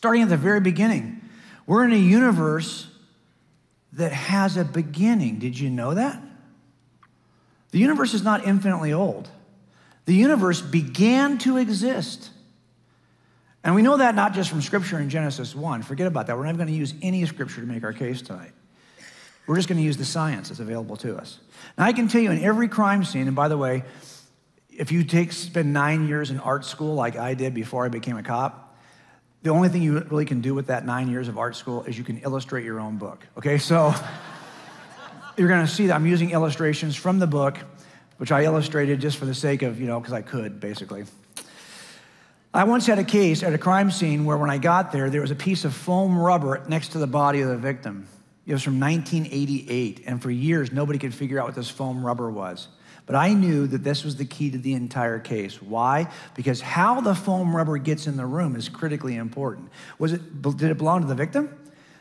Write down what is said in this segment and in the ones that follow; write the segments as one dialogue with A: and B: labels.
A: starting at the very beginning. We're in a universe that has a beginning. Did you know that? The universe is not infinitely old. The universe began to exist. And we know that not just from Scripture in Genesis 1. Forget about that. We're not going to use any Scripture to make our case tonight. We're just going to use the science that's available to us. Now, I can tell you in every crime scene, and by the way, if you spend 9 years in art school like I did before I became a cop, the only thing you really can do with that 9 years of art school is you can illustrate your own book, okay? So you're going to see that I'm using illustrations from the book, which I illustrated just for the sake of, because I could, basically. I once had a case at a crime scene where when I got there, there was a piece of foam rubber next to the body of the victim. It was from 1988, and for years, nobody could figure out what this foam rubber was. But I knew that this was the key to the entire case. Why? Because how the foam rubber gets in the room is critically important. Did it belong to the victim?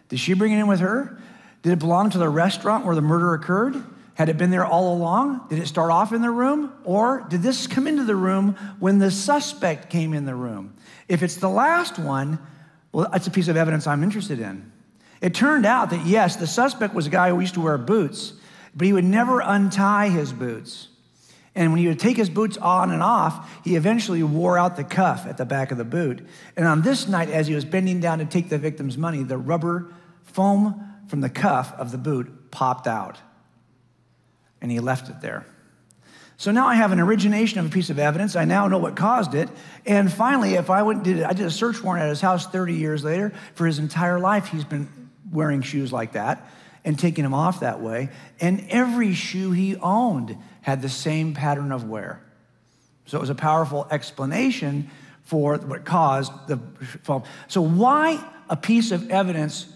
A: Did she bring it in with her? Did it belong to the restaurant where the murder occurred? Had it been there all along? Did it start off in the room? Or did this come into the room when the suspect came in the room? If it's the last one, well, that's a piece of evidence I'm interested in. It turned out that, yes, the suspect was a guy who used to wear boots, but he would never untie his boots. And when he would take his boots on and off, he eventually wore out the cuff at the back of the boot. And on this night, as he was bending down to take the victim's money, the rubber foam from the cuff of the boot popped out. And he left it there. So now I have an origination of a piece of evidence. I now know what caused it. And finally, I did a search warrant at his house 30 years later. For his entire life, he's been wearing shoes like that and taking them off that way. And every shoe he owned had the same pattern of wear. So it was a powerful explanation for what caused the foam. So why a piece of evidence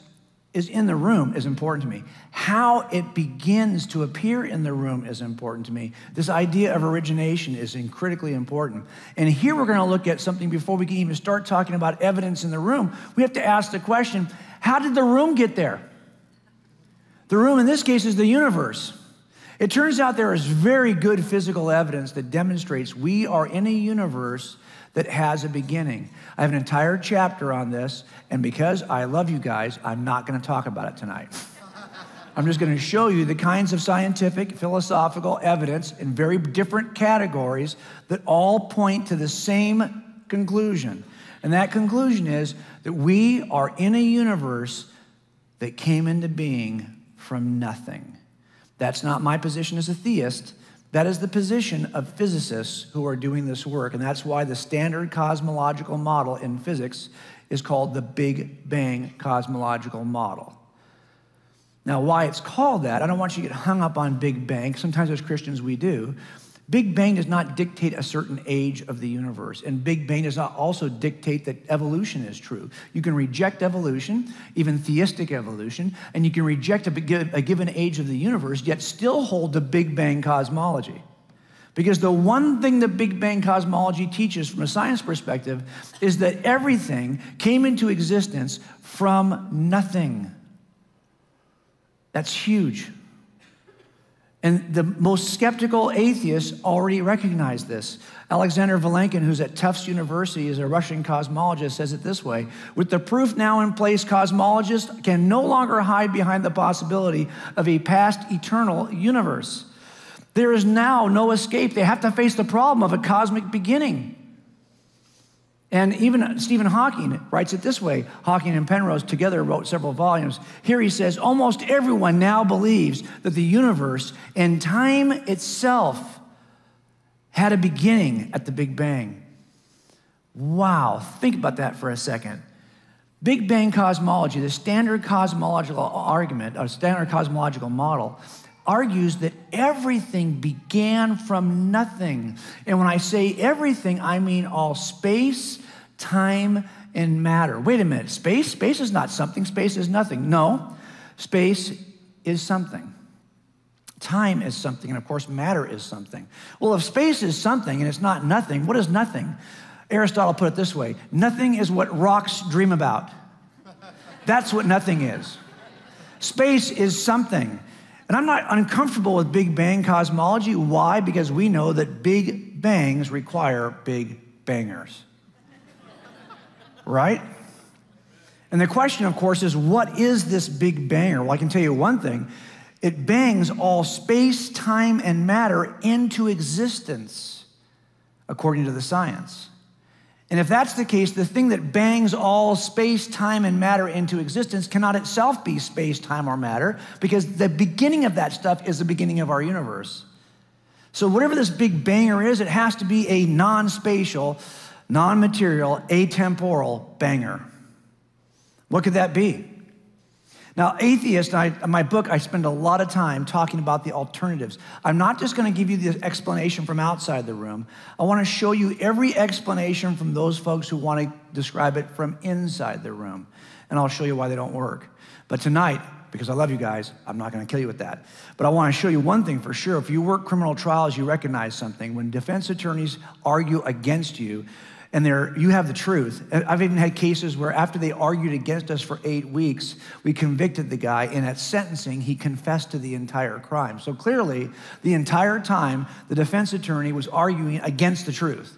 A: is in the room is important to me. How it begins to appear in the room is important to me. This idea of origination is critically important. And here we're going to look at something before we can even start talking about evidence in the room. We have to ask the question, how did the room get there? The room in this case is the universe. It turns out there is very good physical evidence that demonstrates we are in a universe that has a beginning. I have an entire chapter on this, and because I love you guys, I'm not going to talk about it tonight. I'm just going to show you the kinds of scientific, philosophical evidence in very different categories that all point to the same conclusion. And that conclusion is that we are in a universe that came into being from nothing. That's not my position as a theist. That is the position of physicists who are doing this work, and that's why the standard cosmological model in physics is called the Big Bang cosmological model. Now, why it's called that, I don't want you to get hung up on Big Bang. Sometimes as Christians we do. Big Bang does not dictate a certain age of the universe, and Big Bang does not also dictate that evolution is true. You can reject evolution, even theistic evolution, and you can reject a given age of the universe, yet still hold the Big Bang cosmology. Because the one thing the Big Bang cosmology teaches from a science perspective is that everything came into existence from nothing. That's huge. And the most skeptical atheists already recognize this. Alexander Vilenkin, who's at Tufts University, is a Russian cosmologist, says it this way: with the proof now in place, cosmologists can no longer hide behind the possibility of a past eternal universe. There is now no escape. They have to face the problem of a cosmic beginning. And even Stephen Hawking writes it this way. Hawking and Penrose together wrote several volumes. Here he says, almost everyone now believes that the universe and time itself had a beginning at the Big Bang. Wow, think about that for a second. Big Bang cosmology, the standard cosmological argument, or standard cosmological model, argues that everything began from nothing. And when I say everything, I mean all space, time, and matter. Wait a minute, space? Space is not something, space is nothing. No, space is something. Time is something, and of course, matter is something. Well, if space is something and it's not nothing, what is nothing? Aristotle put it this way: nothing is what rocks dream about. That's what nothing is. Space is something. And I'm not uncomfortable with Big Bang cosmology. Why? Because we know that big bangs require big bangers. Right? And the question, of course, is what is this big banger? Well, I can tell you one thing. It bangs all space, time, and matter into existence, according to the science. And if that's the case, the thing that bangs all space, time, and matter into existence cannot itself be space, time, or matter, because the beginning of that stuff is the beginning of our universe. So whatever this big banger is, it has to be a non-spatial, non-material, atemporal banger. What could that be? Now, atheist, in my book, I spend a lot of time talking about the alternatives. I'm not just going to give you the explanation from outside the room. I want to show you every explanation from those folks who want to describe it from inside the room. And I'll show you why they don't work. But tonight, because I love you guys, I'm not going to kill you with that. But I want to show you one thing for sure. If you work criminal trials, you recognize something. When defense attorneys argue against you, and you have the truth. I've even had cases where after they argued against us for 8 weeks, we convicted the guy, and at sentencing, he confessed to the entire crime. So clearly, the entire time, the defense attorney was arguing against the truth.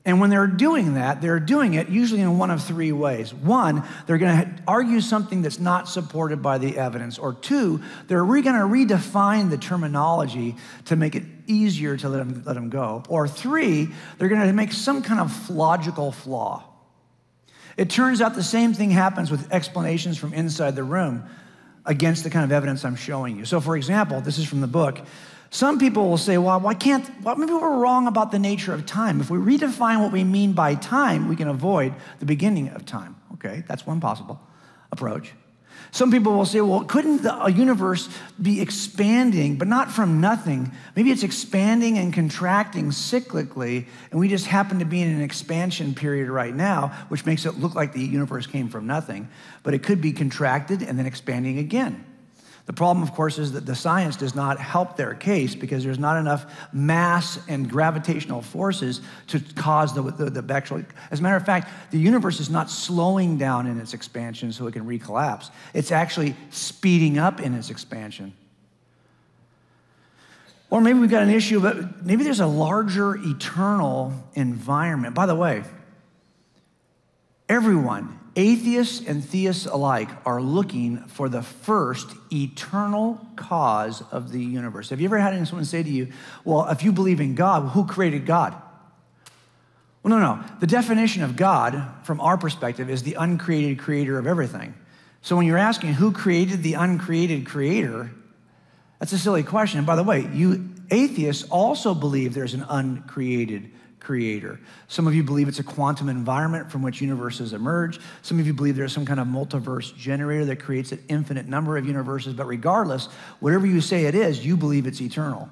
A: And when they're doing that, they're doing it usually in one of three ways. One, they're going to argue something that's not supported by the evidence. Or two, they're going to redefine the terminology to make it easier to let them go. Or three, they're going to make some kind of logical flaw. It turns out the same thing happens with explanations from inside the room against the kind of evidence I'm showing you. So for example, this is from the book. Some people will say, well, maybe we're wrong about the nature of time. If we redefine what we mean by time, we can avoid the beginning of time. Okay, that's one possible approach. Some people will say, well, couldn't the universe be expanding, but not from nothing? Maybe it's expanding and contracting cyclically, and we just happen to be in an expansion period right now, which makes it look like the universe came from nothing. But it could be contracted and then expanding again. The problem, of course, is that the science does not help their case because there's not enough mass and gravitational forces to cause the actual. As a matter of fact, the universe is not slowing down in its expansion so it can recollapse. It's actually speeding up in its expansion. Or maybe we've got an issue, but maybe there's a larger eternal environment. By the way, everyone, atheists and theists alike, are looking for the first eternal cause of the universe. Have you ever had someone say to you, well, if you believe in God, who created God? Well, no. The definition of God, from our perspective, is the uncreated creator of everything. So when you're asking who created the uncreated creator, that's a silly question. And by the way, you atheists also believe there's an uncreated creator. Some of you believe it's a quantum environment from which universes emerge. Some of you believe there's some kind of multiverse generator that creates an infinite number of universes. But regardless, whatever you say it is, you believe it's eternal.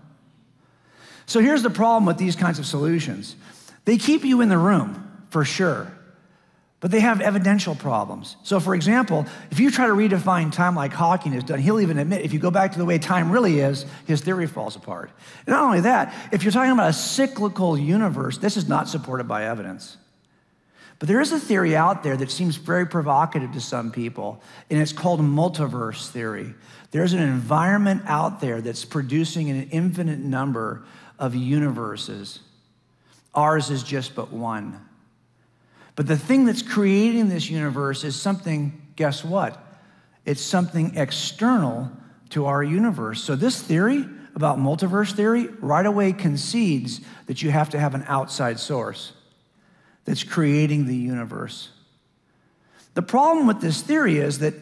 A: So here's the problem with these kinds of solutions. They keep you in the room, for sure, but they have evidential problems. So for example, if you try to redefine time like Hawking has done, he'll even admit if you go back to the way time really is, his theory falls apart. And not only that, if you're talking about a cyclical universe, this is not supported by evidence. But there is a theory out there that seems very provocative to some people, and it's called multiverse theory. There's an environment out there that's producing an infinite number of universes. Ours is just but one. But the thing that's creating this universe is something, guess what? It's something external to our universe. So this theory about multiverse theory right away concedes that you have to have an outside source that's creating the universe. The problem with this theory is that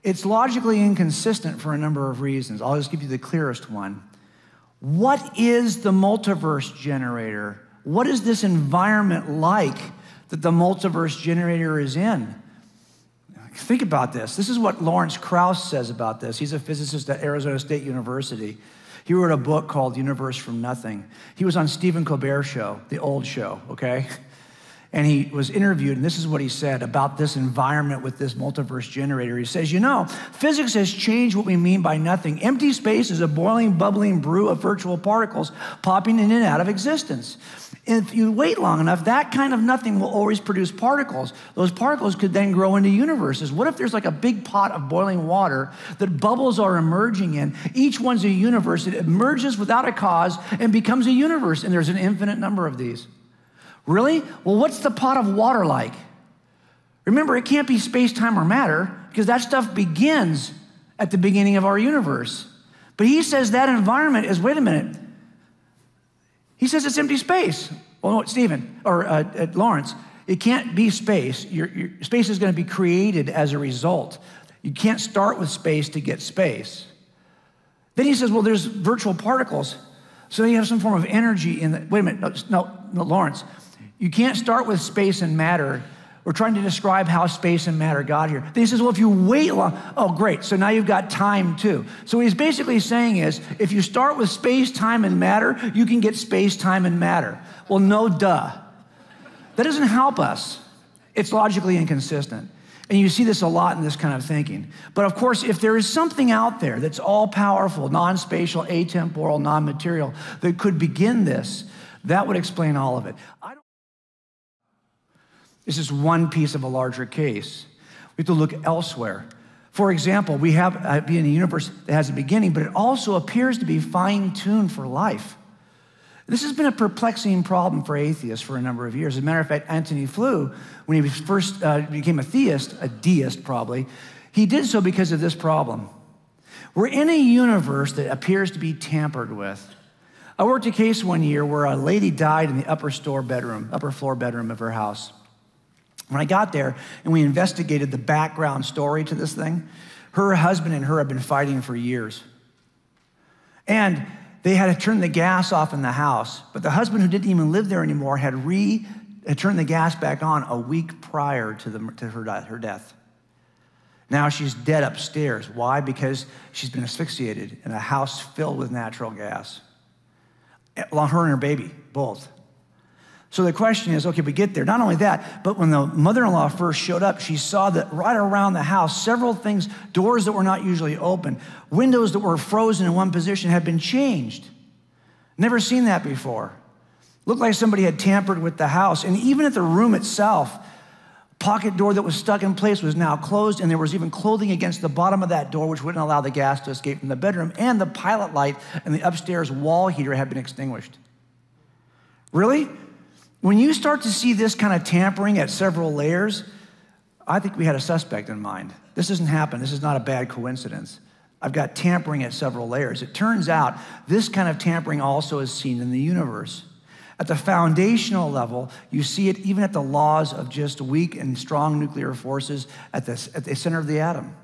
A: it's logically inconsistent for a number of reasons. I'll just give you the clearest one. What is the multiverse generator? What is this environment like that the multiverse generator is in? Think about this. This is what Lawrence Krauss says about this. He's a physicist at Arizona State University. He wrote a book called Universe from Nothing. He was on Stephen Colbert's show, the old show, okay? And he was interviewed, and this is what he said about this environment with this multiverse generator. He says, you know, physics has changed what we mean by nothing. Empty space is a boiling, bubbling brew of virtual particles popping in and out of existence. If you wait long enough, that kind of nothing will always produce particles. Those particles could then grow into universes. What if there's like a big pot of boiling water that bubbles are emerging in? Each one's a universe. It emerges without a cause and becomes a universe, and there's an infinite number of these. Really? Well, what's the pot of water like? Remember, it can't be space, time, or matter because that stuff begins at the beginning of our universe. But he says that environment is, wait a minute, he says it's empty space. Well, no, Stephen, or Lawrence, it can't be space. Your space is going to be created as a result. You can't start with space to get space. Then he says, well, there's virtual particles. So you have some form of energy in the, wait a minute, no, Lawrence, you can't start with space and matter. We're trying to describe how space and matter got here. Then he says, well, if you wait long, oh, great, so now you've got time too. So what he's basically saying is, if you start with space, time, and matter, you can get space, time, and matter. Well, no duh. That doesn't help us. It's logically inconsistent. And you see this a lot in this kind of thinking. But of course, if there is something out there that's all-powerful, non-spatial, atemporal, non-material, that could begin this, that would explain all of it. This is one piece of a larger case. We have to look elsewhere. For example, we have being a universe that has a beginning, but it also appears to be fine-tuned for life. This has been a perplexing problem for atheists for a number of years. As a matter of fact, Antony Flew, when he first became a theist, a deist probably, he did so because of this problem. We're in a universe that appears to be tampered with. I worked a case one year where a lady died in the upper floor bedroom of her house. When I got there and we investigated the background story to this thing, her husband and her had been fighting for years. And they had to turn the gas off in the house, but the husband, who didn't even live there anymore, had turned the gas back on a week prior to her death. Now she's dead upstairs. Why? Because she's been asphyxiated in a house filled with natural gas. Well, her and her baby, both. So the question is, okay, we get there. Not only that, but when the mother-in-law first showed up, she saw that right around the house, several things, doors that were not usually open, windows that were frozen in one position had been changed. Never seen that before. Looked like somebody had tampered with the house. And even at the room itself, pocket door that was stuck in place was now closed, and there was even clothing against the bottom of that door, which wouldn't allow the gas to escape from the bedroom, and the pilot light and the upstairs wall heater had been extinguished. Really? When you start to see this kind of tampering at several layers, I think we had a suspect in mind. This doesn't happen. This is not a bad coincidence. I've got tampering at several layers. It turns out this kind of tampering also is seen in the universe. At the foundational level, you see it even at the laws of just weak and strong nuclear forces at the center of the atom.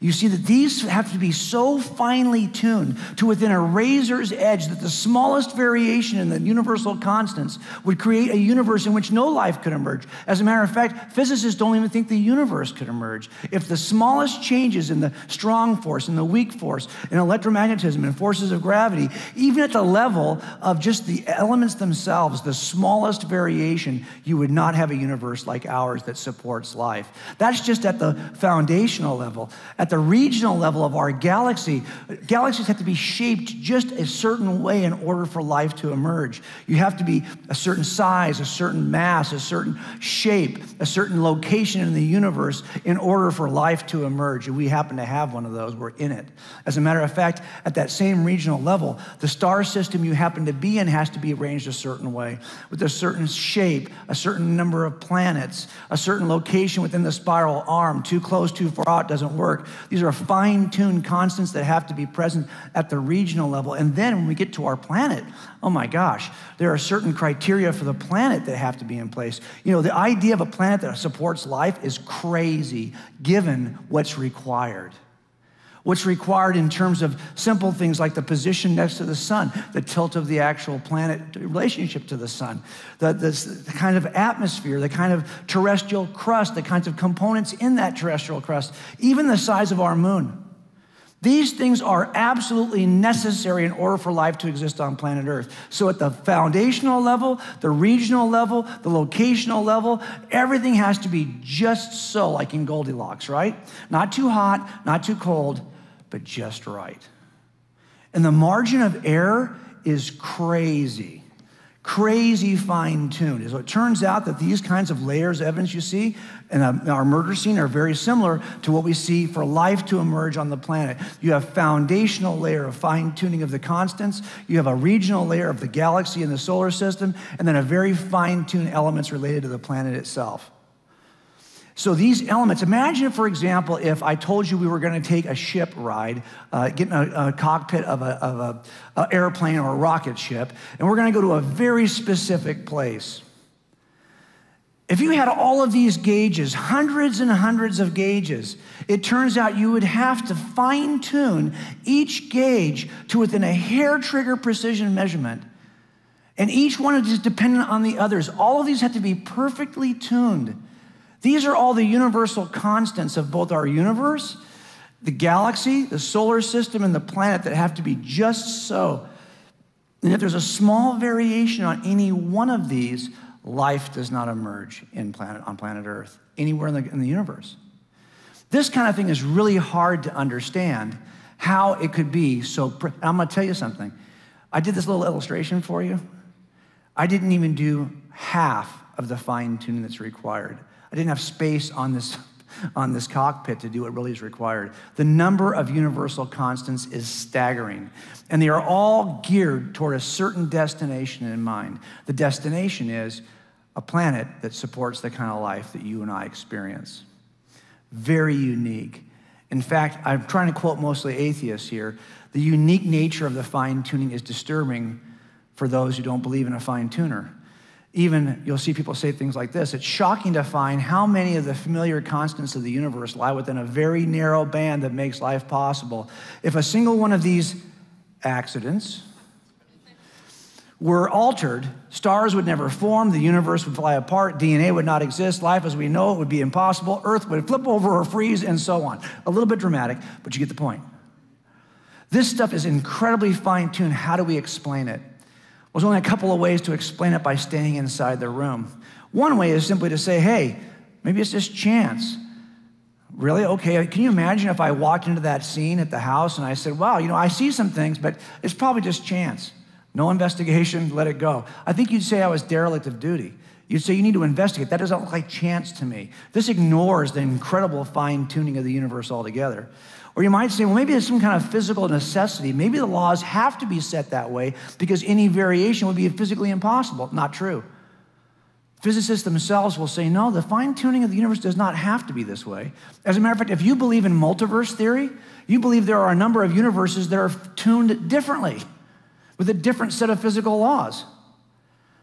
A: You see that these have to be so finely tuned to within a razor's edge that the smallest variation in the universal constants would create a universe in which no life could emerge. As a matter of fact, physicists don't even think the universe could emerge. If the smallest changes in the strong force and the weak force, in electromagnetism and forces of gravity, even at the level of just the elements themselves, the smallest variation, you would not have a universe like ours that supports life. That's just at the foundational level. At the regional level of our galaxy, galaxies have to be shaped just a certain way in order for life to emerge. You have to be a certain size, a certain mass, a certain shape, a certain location in the universe in order for life to emerge. And we happen to have one of those. We're in it. As a matter of fact, at that same regional level, the star system you happen to be in has to be arranged a certain way, with a certain shape, a certain number of planets, a certain location within the spiral arm. Too close, too far out doesn't work. These are fine-tuned constants that have to be present at the regional level. And then when we get to our planet, oh my gosh, there are certain criteria for the planet that have to be in place. You know, the idea of a planet that supports life is crazy, given what's required. What's required in terms of simple things like the position next to the sun, the tilt of the actual planet relationship to the sun, the kind of atmosphere, the kind of terrestrial crust, the kinds of components in that terrestrial crust, even the size of our moon. These things are absolutely necessary in order for life to exist on planet Earth. So at the foundational level, the regional level, the locational level, everything has to be just so, like in Goldilocks, right? Not too hot, not too cold, but just right. And the margin of error is crazy, crazy fine-tuned. So it turns out that these kinds of layers of evidence you see in our murder scene are very similar to what we see for life to emerge on the planet. You have foundational layer of fine-tuning of the constants, you have a regional layer of the galaxy and the solar system, and then a very fine-tuned elements related to the planet itself. So these elements, imagine, for example, if I told you we were going to take a ship ride, get in a cockpit of an airplane or a rocket ship, and we're going to go to a very specific place. If you had all of these gauges, hundreds and hundreds of gauges, it turns out you would have to fine-tune each gauge to within a hair trigger precision measurement. And each one is dependent on the others. All of these have to be perfectly tuned. These are all the universal constants of both our universe, the galaxy, the solar system, and the planet that have to be just so. And if there's a small variation on any one of these, life does not emerge on planet Earth, anywhere in the universe. This kind of thing is really hard to understand, how it could be so. I'm going to tell you something. I did this little illustration for you. I didn't even do half of the fine-tuning that's required. I didn't have space on this cockpit to do what really is required. The number of universal constants is staggering, and they are all geared toward a certain destination in mind. The destination is a planet that supports the kind of life that you and I experience. Very unique. In fact, I'm trying to quote mostly atheists here. The unique nature of the fine-tuning is disturbing for those who don't believe in a fine-tuner. Even, you'll see people say things like this: it's shocking to find how many of the familiar constants of the universe lie within a very narrow band that makes life possible. If a single one of these accidents were altered, stars would never form, the universe would fly apart, DNA would not exist, life as we know it would be impossible, Earth would flip over or freeze, and so on. A little bit dramatic, but you get the point. This stuff is incredibly fine-tuned. How do we explain it? Well, there's only a couple of ways to explain it by staying inside the room. One way is simply to say, hey, maybe it's just chance. Really? Okay, can you imagine if I walked into that scene at the house and I said, wow, I see some things, but it's probably just chance. No investigation, let it go. I think you'd say I was derelict of duty. You'd say you need to investigate. That doesn't look like chance to me. This ignores the incredible fine-tuning of the universe altogether. Or you might say, well, maybe it's some kind of physical necessity. Maybe the laws have to be set that way because any variation would be physically impossible. Not true. Physicists themselves will say, no, the fine-tuning of the universe does not have to be this way. As a matter of fact, if you believe in multiverse theory, you believe there are a number of universes that are tuned differently with a different set of physical laws.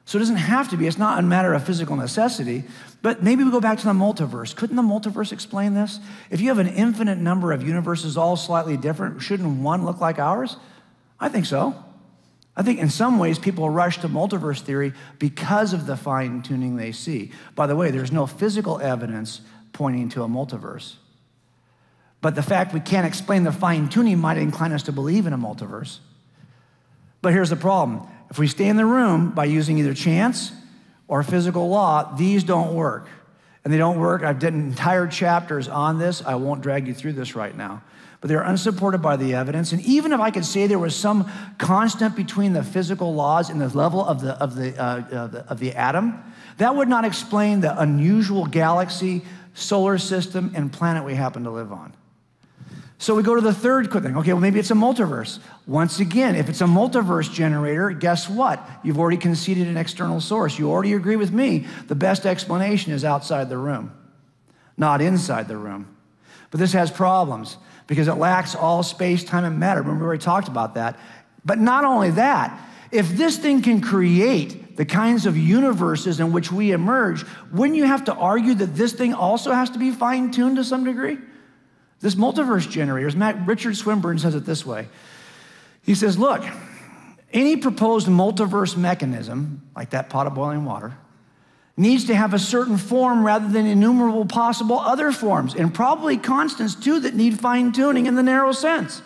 A: So it doesn't have to be. It's not a matter of physical necessity. But maybe we go back to the multiverse. Couldn't the multiverse explain this? If you have an infinite number of universes all slightly different, shouldn't one look like ours? I think so. I think in some ways people rush to multiverse theory because of the fine-tuning they see. By the way, there's no physical evidence pointing to a multiverse. But the fact we can't explain the fine-tuning might incline us to believe in a multiverse. But here's the problem. If we stay in the room by using either chance or physical law, these don't work. And they don't work. I've done entire chapters on this. I won't drag you through this right now. But they're unsupported by the evidence. And even if I could say there was some constant between the physical laws and the level of the atom, that would not explain the unusual galaxy, solar system, and planet we happen to live on. So we go to the third quick thing. Okay, well, maybe it's a multiverse. Once again, if it's a multiverse generator, guess what? You've already conceded an external source. You already agree with me. The best explanation is outside the room, not inside the room. But this has problems because it lacks all space, time, and matter. Remember, we already talked about that. But not only that, if this thing can create the kinds of universes in which we emerge, wouldn't you have to argue that this thing also has to be fine-tuned to some degree? This multiverse generator, Richard Swinburne says it this way. He says, look, any proposed multiverse mechanism, like that pot of boiling water, needs to have a certain form rather than innumerable possible other forms, and probably constants too that need fine-tuning in the narrow sense.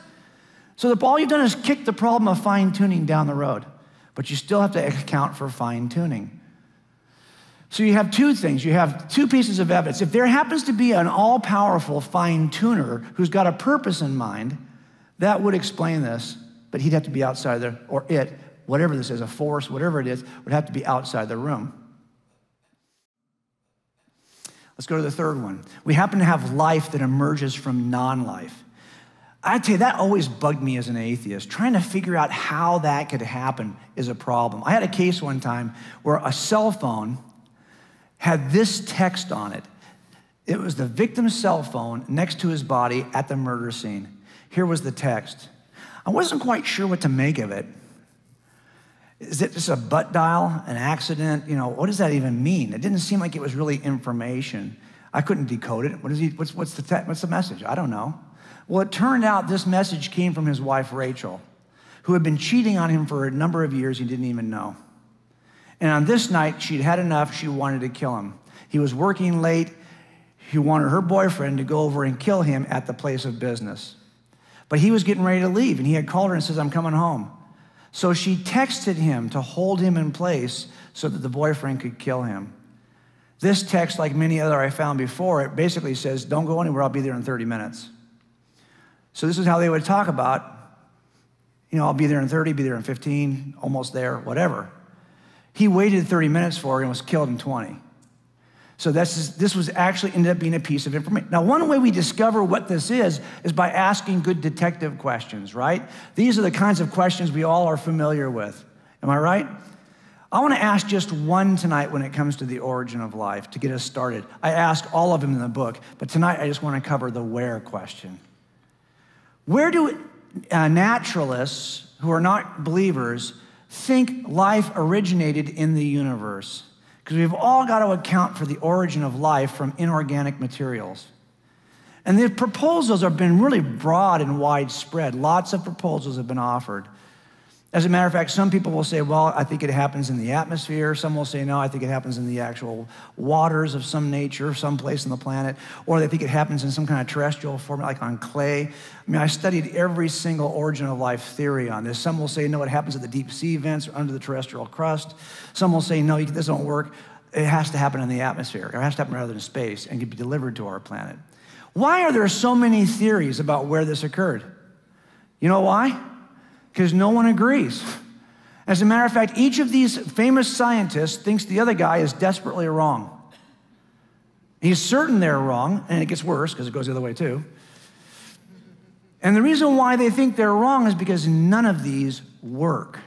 A: So all you've done is kick the problem of fine-tuning down the road, but you still have to account for fine-tuning. So you have two things. You have two pieces of evidence. If there happens to be an all-powerful fine-tuner who's got a purpose in mind, that would explain this, but he'd have to be outside there, or it, whatever this is, a force, whatever it is, would have to be outside the room. Let's go to the third one. We happen to have life that emerges from non-life. I tell you, that always bugged me as an atheist. Trying to figure out how that could happen is a problem. I had a case one time where a cell phone had this text on it. It was the victim's cell phone next to his body at the murder scene. Here was the text. I wasn't quite sure what to make of it. Is it just a butt dial, an accident? You know, what does that even mean? It didn't seem like it was really information. I couldn't decode it. What's the message? I don't know. Well, it turned out this message came from his wife, Rachel, who had been cheating on him for a number of years he didn't even know. And on this night, she'd had enough. She wanted to kill him. He was working late. He wanted her boyfriend to go over and kill him at the place of business. But he was getting ready to leave, and he had called her and says, I'm coming home. So she texted him to hold him in place so that the boyfriend could kill him. This text, like many other I found before, it basically says, don't go anywhere, I'll be there in 30 minutes. So this is how they would talk about, you know, I'll be there in 30, be there in 15, almost there, whatever. He waited 30 minutes for her and was killed in 20. So this was actually ended up being a piece of information. Now, one way we discover what this is by asking good detective questions, right? These are the kinds of questions we all are familiar with. Am I right? I want to ask just one tonight when it comes to the origin of life to get us started. I ask all of them in the book, but tonight I just want to cover the where question. Where do naturalists who are not believers think life originated in the universe? Because we've all got to account for the origin of life from inorganic materials. And the proposals have been really broad and widespread. Lots of proposals have been offered. As a matter of fact, some people will say, well, I think it happens in the atmosphere. Some will say, no, I think it happens in the actual waters of some nature, someplace on the planet. Or they think it happens in some kind of terrestrial form, like on clay. I mean, I studied every single origin of life theory on this. Some will say, no, it happens at the deep sea vents or under the terrestrial crust. Some will say, no, this don't work. It has to happen in the atmosphere. Or it has to happen rather in space and can be delivered to our planet. Why are there so many theories about where this occurred? You know why? Because no one agrees. As a matter of fact, each of these famous scientists thinks the other guy is desperately wrong. He's certain they're wrong, and it gets worse because it goes the other way too. And the reason why they think they're wrong is because none of these work.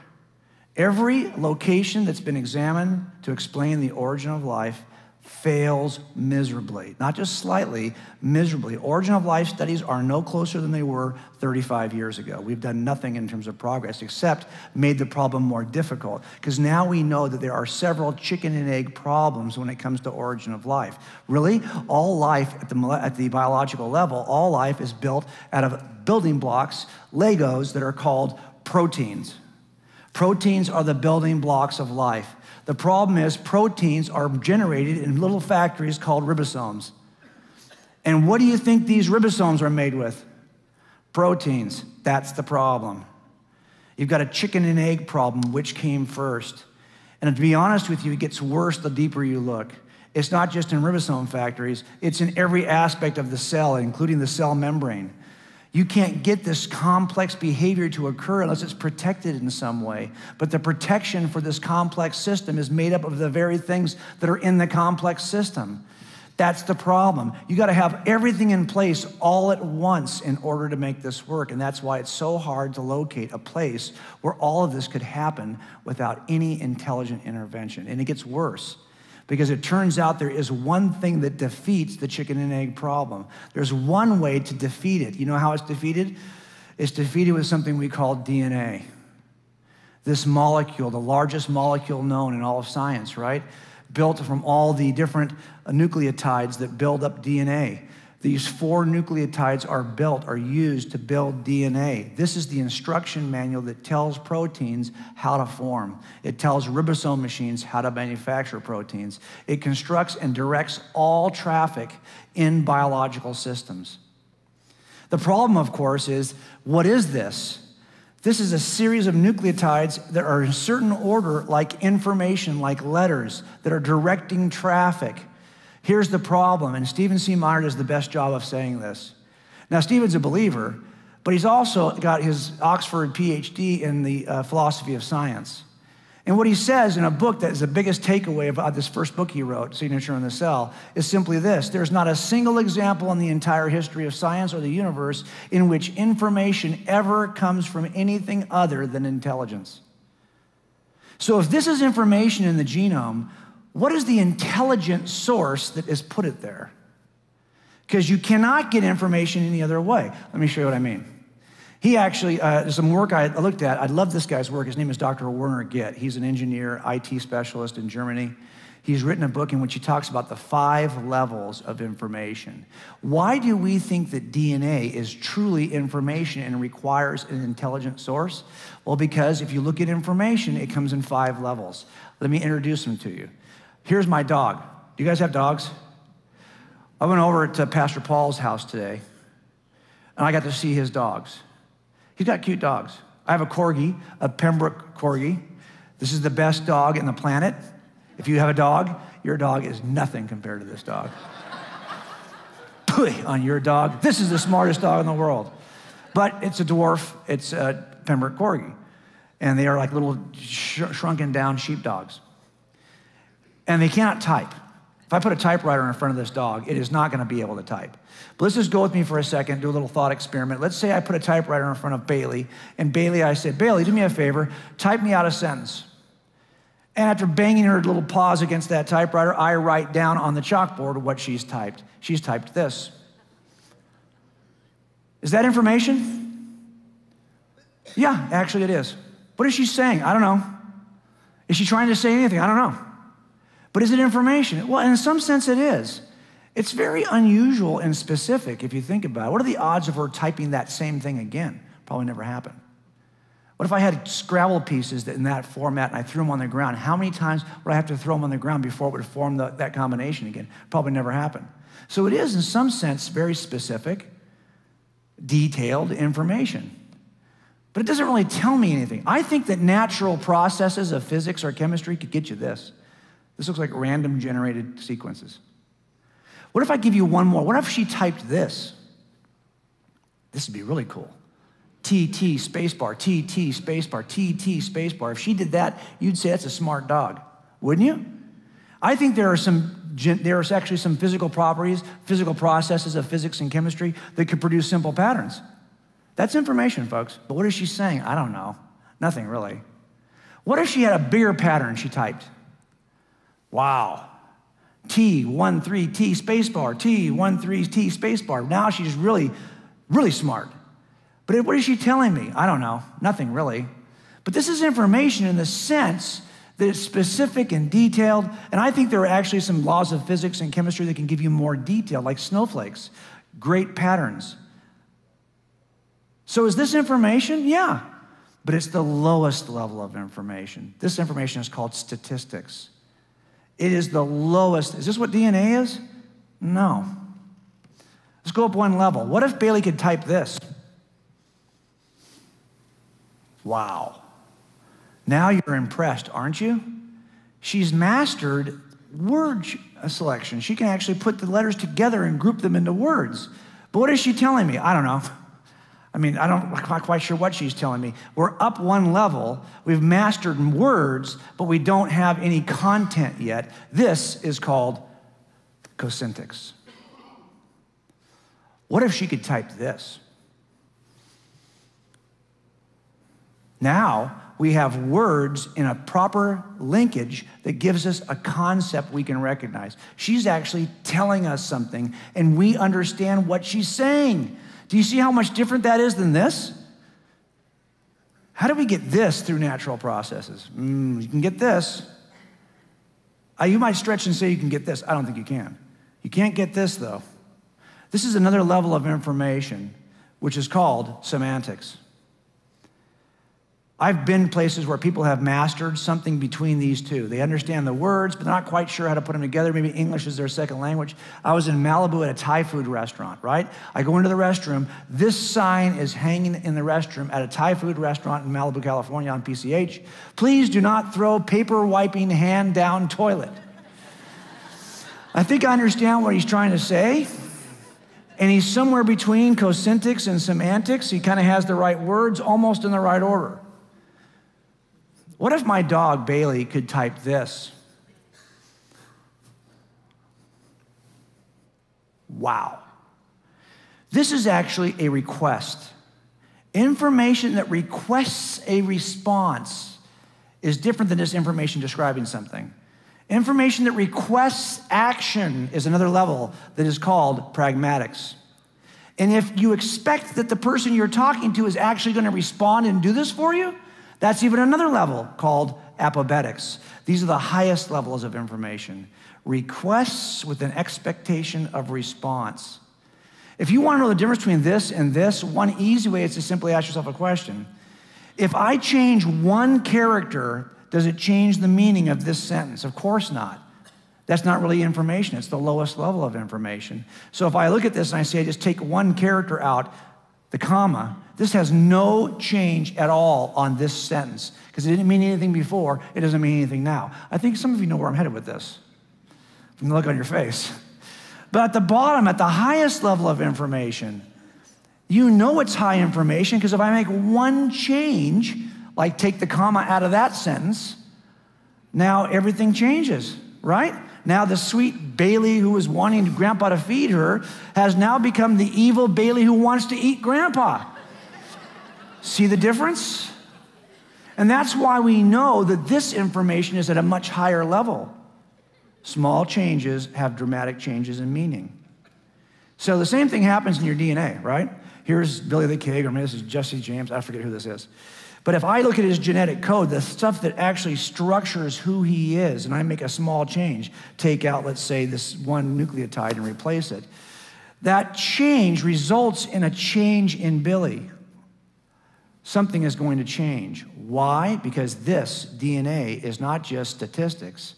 A: Every location that's been examined to explain the origin of life fails miserably. Not just slightly, miserably. Origin of life studies are no closer than they were 35 years ago. We've done nothing in terms of progress except made the problem more difficult, because now we know that there are several chicken and egg problems when it comes to origin of life. Really, all life at the biological level, all life is built out of building blocks, Legos, that are called proteins. Proteins are the building blocks of life. The problem is proteins are generated in little factories called ribosomes. And what do you think these ribosomes are made with? Proteins. That's the problem. You've got a chicken and egg problem. Which came first? And to be honest with you, it gets worse the deeper you look. It's not just in ribosome factories. It's in every aspect of the cell, including the cell membrane. You can't get this complex behavior to occur unless it's protected in some way. But the protection for this complex system is made up of the very things that are in the complex system. That's the problem. You got to have everything in place all at once in order to make this work. And that's why it's so hard to locate a place where all of this could happen without any intelligent intervention. And it gets worse, because it turns out there is one thing that defeats the chicken and egg problem. There's one way to defeat it. You know how it's defeated? It's defeated with something we call DNA. This molecule, the largest molecule known in all of science, right? Built from all the different nucleotides that build up DNA. These 4 nucleotides are used to build DNA. This is the instruction manual that tells proteins how to form. It tells ribosome machines how to manufacture proteins. It constructs and directs all traffic in biological systems. The problem, of course, is, what is this? This is a series of nucleotides that are in a certain order, like information, like letters, that are directing traffic. Here's the problem, and Stephen C. Meyer does the best job of saying this. Now, Stephen's a believer, but he's also got his Oxford PhD in the philosophy of science. And what he says in a book that is the biggest takeaway about this first book he wrote, Signature on the Cell, is simply this: there's not a single example in the entire history of science or the universe in which information ever comes from anything other than intelligence. So if this is information in the genome, what is the intelligent source that has put it there? because you cannot get information any other way. Let me show you what I mean. He actually, there's some work I looked at. I love this guy's work. His name is Dr. Werner Gitt. He's an engineer, IT specialist in Germany. He's written a book in which he talks about the 5 levels of information. Why do we think that DNA is truly information and requires an intelligent source? Well, because if you look at information, it comes in 5 levels. Let me introduce them to you. Here's my dog. Do you guys have dogs? I went over to Pastor Paul's house today, and I got to see his dogs. He's got cute dogs. I have a corgi, a Pembroke corgi. This is the best dog in the planet. If you have a dog, your dog is nothing compared to this dog. Pooey on your dog. This is the smartest dog in the world. But it's a dwarf. It's a Pembroke corgi. And they are like little shrunken down sheepdogs. And they cannot type. If I put a typewriter in front of this dog, it is not going to be able to type. But let's just go with me for a second, do a little thought experiment. Let's say I put a typewriter in front of Bailey, and Bailey, I said, Bailey, do me a favor, type me out a sentence. And after banging her little paws against that typewriter, I write down on the chalkboard what she's typed. She's typed this. Is that information? Yeah, actually it is. What is she saying? I don't know. Is she trying to say anything? I don't know. But is it information? Well, in some sense it is. It's very unusual and specific if you think about it. What are the odds of her typing that same thing again? Probably never happened. What if I had Scrabble pieces that in that format and I threw them on the ground? How many times would I have to throw them on the ground before it would form that combination again? Probably never happened. So it is, in some sense, very specific, detailed information. But it doesn't really tell me anything. I think that natural processes of physics or chemistry could get you this. This looks like random generated sequences. What if I give you one more? What if she typed this? This would be really cool. TT spacebar, TT spacebar, TT spacebar. If she did that, you'd say that's a smart dog, wouldn't you? I think there are actually some physical properties, physical processes of physics and chemistry that could produce simple patterns. That's information, folks. But what is she saying? I don't know. Nothing really. What if she had a bigger pattern she typed? Wow. T13 T spacebar, T13 T spacebar. Now she's really, really smart. But what is she telling me? I don't know. Nothing really. But this is information in the sense that it's specific and detailed. And I think there are actually some laws of physics and chemistry that can give you more detail, like snowflakes, great patterns. So is this information? Yeah. But it's the lowest level of information. This information is called statistics. It is the lowest. Is this what DNA is? No. Let's go up one level. What if Bailey could type this? Wow. Now you're impressed, aren't you? She's mastered word selection. She can actually put the letters together and group them into words. But what is she telling me? I don't know. I'm not quite sure what she's telling me. We're up one level. We've mastered words, but we don't have any content yet. This is called cosyntax. What if she could type this? Now we have words in a proper linkage that gives us a concept we can recognize. She's actually telling us something, and we understand what she's saying. Do you see how much different that is than this? How do we get this through natural processes? You can get this. You might stretch and say you can get this. I don't think you can. You can't get this, though. This is another level of information, which is called semantics. I've been places where people have mastered something between these two. They understand the words, but they're not quite sure how to put them together. Maybe English is their second language. I was in Malibu at a Thai food restaurant, right? I go into the restroom. This sign is hanging in the restroom at a Thai food restaurant in Malibu, California on PCH. Please do not throw paper wiping hand down toilet. I think I understand what he's trying to say. And he's somewhere between cosyntax and semantics. He kind of has the right words, almost in the right order. What if my dog, Bailey, could type this? Wow. This is actually a request. Information that requests a response is different than just information describing something. Information that requests action is another level that is called pragmatics. And if you expect that the person you're talking to is actually going to respond and do this for you, that's even another level called apopetics. These are the highest levels of information. Requests with an expectation of response. If you want to know the difference between this and this, one easy way is to simply ask yourself a question. If I change one character, does it change the meaning of this sentence? Of course not. That's not really information. It's the lowest level of information. So if I look at this and I say, just take one character out, the comma, this has no change at all on this sentence because it didn't mean anything before. It doesn't mean anything now. I think some of you know where I'm headed with this from the look on your face. But at the bottom, at the highest level of information, you know it's high information because if I make one change, like take the comma out of that sentence, now everything changes, right? Now the sweet Bailey who was wanting Grandpa to feed her has now become the evil Bailey who wants to eat Grandpa. See the difference? And that's why we know that this information is at a much higher level. Small changes have dramatic changes in meaning. So the same thing happens in your DNA, right? Here's Billy the Kid, or maybe this is Jesse James, I forget who this is. But if I look at his genetic code, the stuff that actually structures who he is, and I make a small change, take out, let's say, this one nucleotide and replace it, that change results in a change in Billy. Something is going to change. Why? Because this DNA is not just statistics.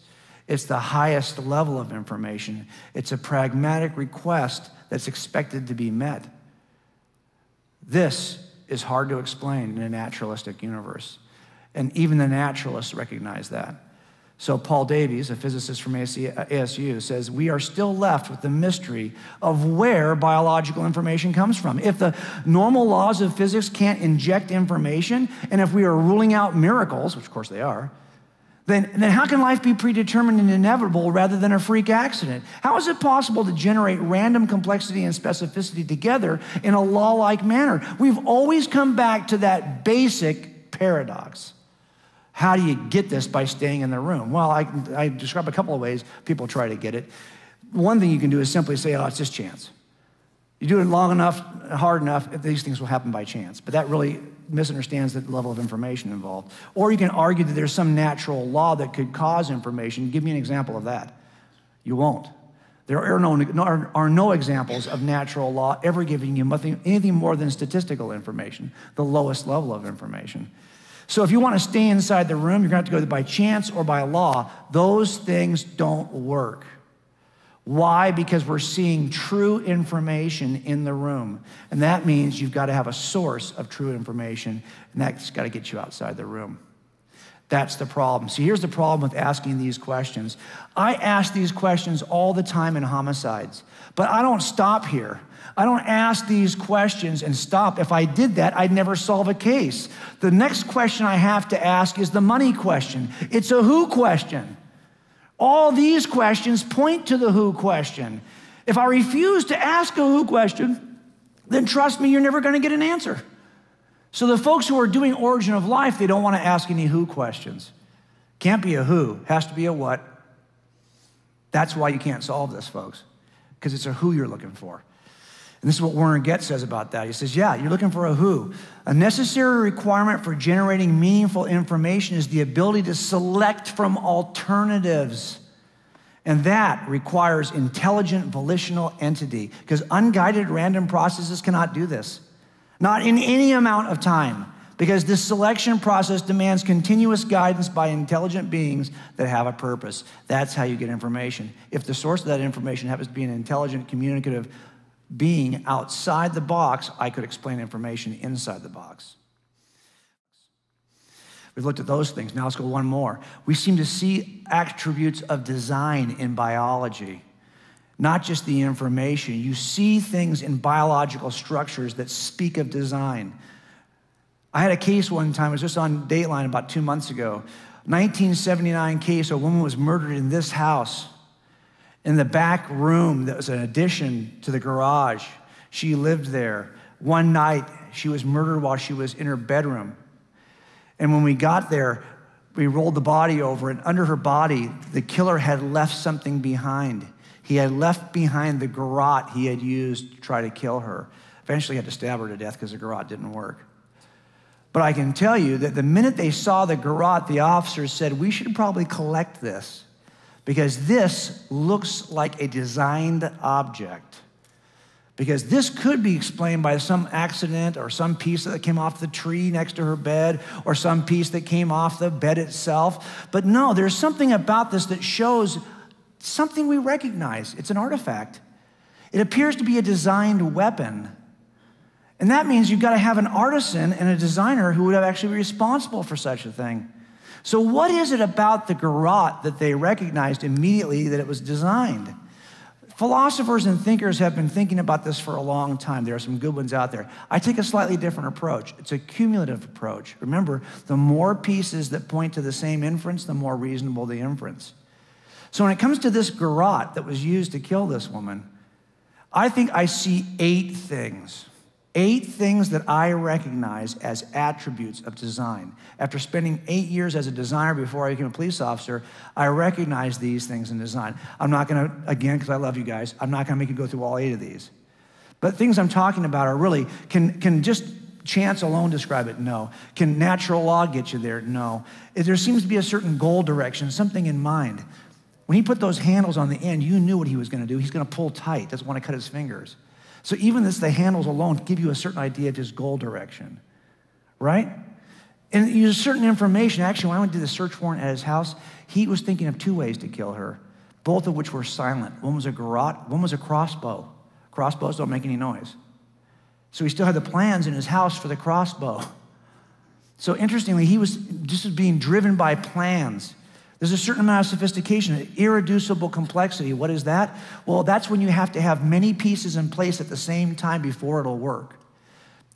A: It's the highest level of information. It's a pragmatic request that's expected to be met. This is hard to explain in a naturalistic universe. And even the naturalists recognize that. So Paul Davies, a physicist from ASU, says, we are still left with the mystery of where biological information comes from. If the normal laws of physics can't inject information, and if we are ruling out miracles, which of course they are, then how can life be predetermined and inevitable rather than a freak accident? How is it possible to generate random complexity and specificity together in a law-like manner? We've always come back to that basic paradox. How do you get this by staying in the room? Well, I describe a couple of ways people try to get it. One thing you can do is simply say, oh, it's just chance. You do it long enough, hard enough, these things will happen by chance. But that really misunderstands the level of information involved. Or you can argue that there's some natural law that could cause information. Give me an example of that. You won't. There are no examples of natural law ever giving you anything more than statistical information, the lowest level of information. So if you want to stay inside the room, you're going to have to go by chance or by law. Those things don't work. Why? Because we're seeing true information in the room. And that means you've got to have a source of true information, and that's got to get you outside the room. That's the problem. See, here's the problem with asking these questions. I ask these questions all the time in homicides, but I don't stop here. I don't ask these questions and stop. If I did that, I'd never solve a case. The next question I have to ask is the money question. It's a who question. All these questions point to the who question. If I refuse to ask a who question, then trust me, you're never going to get an answer. So the folks who are doing origin of life, they don't want to ask any who questions. Can't be a who, has to be a what. That's why you can't solve this, folks, because it's a who you're looking for. And this is what Werner Getz says about that. He says, yeah, you're looking for a who. A necessary requirement for generating meaningful information is the ability to select from alternatives. And that requires intelligent volitional entity, because unguided random processes cannot do this. Not in any amount of time, because this selection process demands continuous guidance by intelligent beings that have a purpose. That's how you get information. If the source of that information happens to be an intelligent, communicative being outside the box, I could explain information inside the box. We've looked at those things. Now let's go one more. We seem to see attributes of design in biology, not just the information. You see things in biological structures that speak of design. I had a case one time, it was just on Dateline about 2 months ago. 1979 case, a woman was murdered in this house. In the back room, that was an addition to the garage. She lived there. One night, she was murdered while she was in her bedroom. And when we got there, We rolled the body over, and under her body, the killer had left something behind. He had left behind the garrote he had used to try to kill her. Eventually, he had to stab her to death because the garrote didn't work. But I can tell you that the minute they saw the garrote, the officers said, we should probably collect this because this looks like a designed object. Because this could be explained by some accident or some piece that came off the tree next to her bed or some piece that came off the bed itself. But no, there's something about this that shows something we recognize. It's an artifact. It appears to be a designed weapon. And that means you've got to have an artisan and a designer who would actually be responsible for such a thing. So what is it about the garrote that they recognized immediately that it was designed? Philosophers and thinkers have been thinking about this for a long time. There are some good ones out there. I take a slightly different approach. It's a cumulative approach. Remember, the more pieces that point to the same inference, the more reasonable the inference. So when it comes to this garrote that was used to kill this woman, I think I see 8 things. 8 things that I recognize as attributes of design. After spending 8 years as a designer before I became a police officer, I recognize these things in design. I'm not gonna, again, because I love you guys, I'm not gonna make you go through all 8 of these. But things I'm talking about are really, can just chance alone describe it? No. Can natural law get you there? No. There seems to be a certain goal direction, something in mind. When he put those handles on the end, you knew what he was gonna do. He's gonna pull tight, doesn't wanna cut his fingers. So even the handles alone give you a certain idea of his goal direction, right? And there's certain information. Actually, when I went to the search warrant at his house, he was thinking of 2 ways to kill her, both of which were silent. One was a garrote, one was a crossbow. Crossbows don't make any noise. So he still had the plans in his house for the crossbow. So interestingly, he was just being driven by plans. There's a certain amount of sophistication, an irreducible complexity. What is that? Well, that's when you have to have many pieces in place at the same time before it'll work.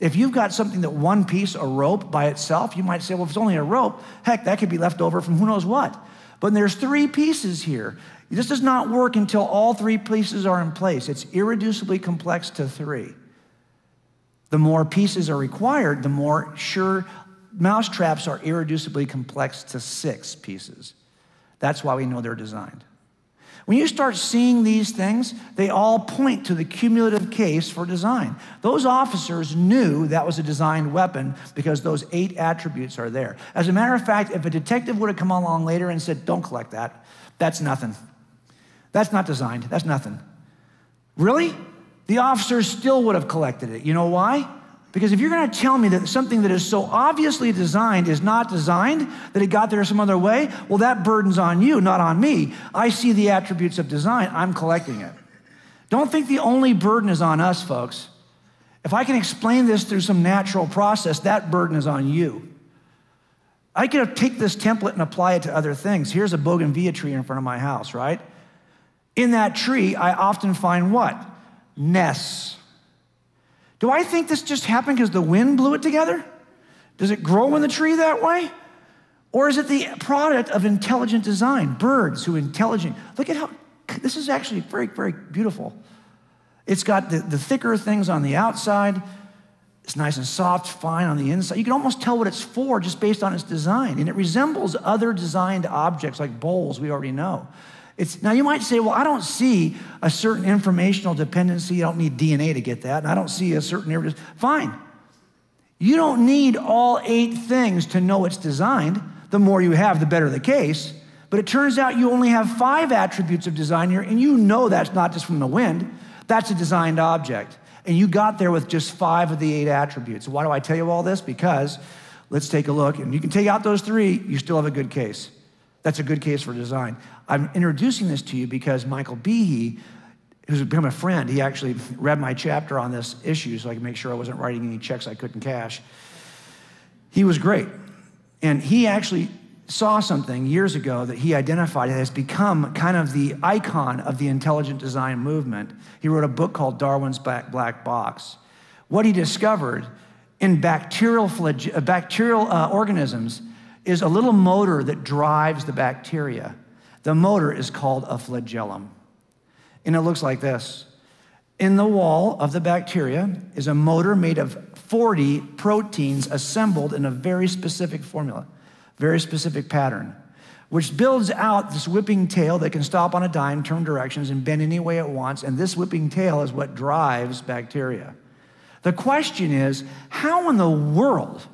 A: If you've got something that one piece, a rope by itself, you might say, well, if it's only a rope, heck, that could be left over from who knows what. But there's 3 pieces here. This does not work until all 3 pieces are in place. It's irreducibly complex to 3. The more pieces are required, the more sure mousetraps are irreducibly complex to 6 pieces. That's why we know they're designed. When you start seeing these things, they all point to the cumulative case for design. Those officers knew that was a designed weapon because those 8 attributes are there. As a matter of fact, if a detective would have come along later and said, don't collect that, that's nothing. That's not designed, that's nothing. Really? The officers still would have collected it. You know why? Because if you're gonna tell me that something that is so obviously designed is not designed, that it got there some other way, well, that burden's on you, not on me. I see the attributes of design, I'm collecting it. Don't think the only burden is on us, folks. If I can explain this through some natural process, that burden is on you. I could take this template and apply it to other things. Here's a bougainvillea tree in front of my house, right? In that tree, I often find what? Nests. Do I think this just happened because the wind blew it together? Does it grow in the tree that way? Or is it the product of intelligent design? Birds who intelligent. Look at how, this is actually very, very beautiful. It's got the thicker things on the outside. It's nice and soft, fine on the inside. You can almost tell what it's for just based on its design. And it resembles other designed objects like bowls we already know. Now you might say, well, I don't see a certain informational dependency. I don't need DNA to get that. And I don't see a certain, fine. You don't need all 8 things to know it's designed. The more you have, the better the case. But it turns out you only have 5 attributes of design here, and you know that's not just from the wind. That's a designed object. And you got there with just 5 of the 8 attributes. Why do I tell you all this? Because let's take a look. And you can take out those 3, you still have a good case. That's a good case for design. I'm introducing this to you because Michael Behe, who's become a friend, he actually read my chapter on this issue so I could make sure I wasn't writing any checks I couldn't cash. He was great. And he actually saw something years ago that he identified as become kind of the icon of the intelligent design movement. He wrote a book called Darwin's Black Box. What he discovered in bacterial organisms is a little motor that drives the bacteria. The motor is called a flagellum. And it looks like this. In the wall of the bacteria is a motor made of 40 proteins assembled in a very specific formula. very specific pattern, which builds out this whipping tail that can stop on a dime, turn directions, and bend any way it wants, and this whipping tail is what drives bacteria. The question is, how in the world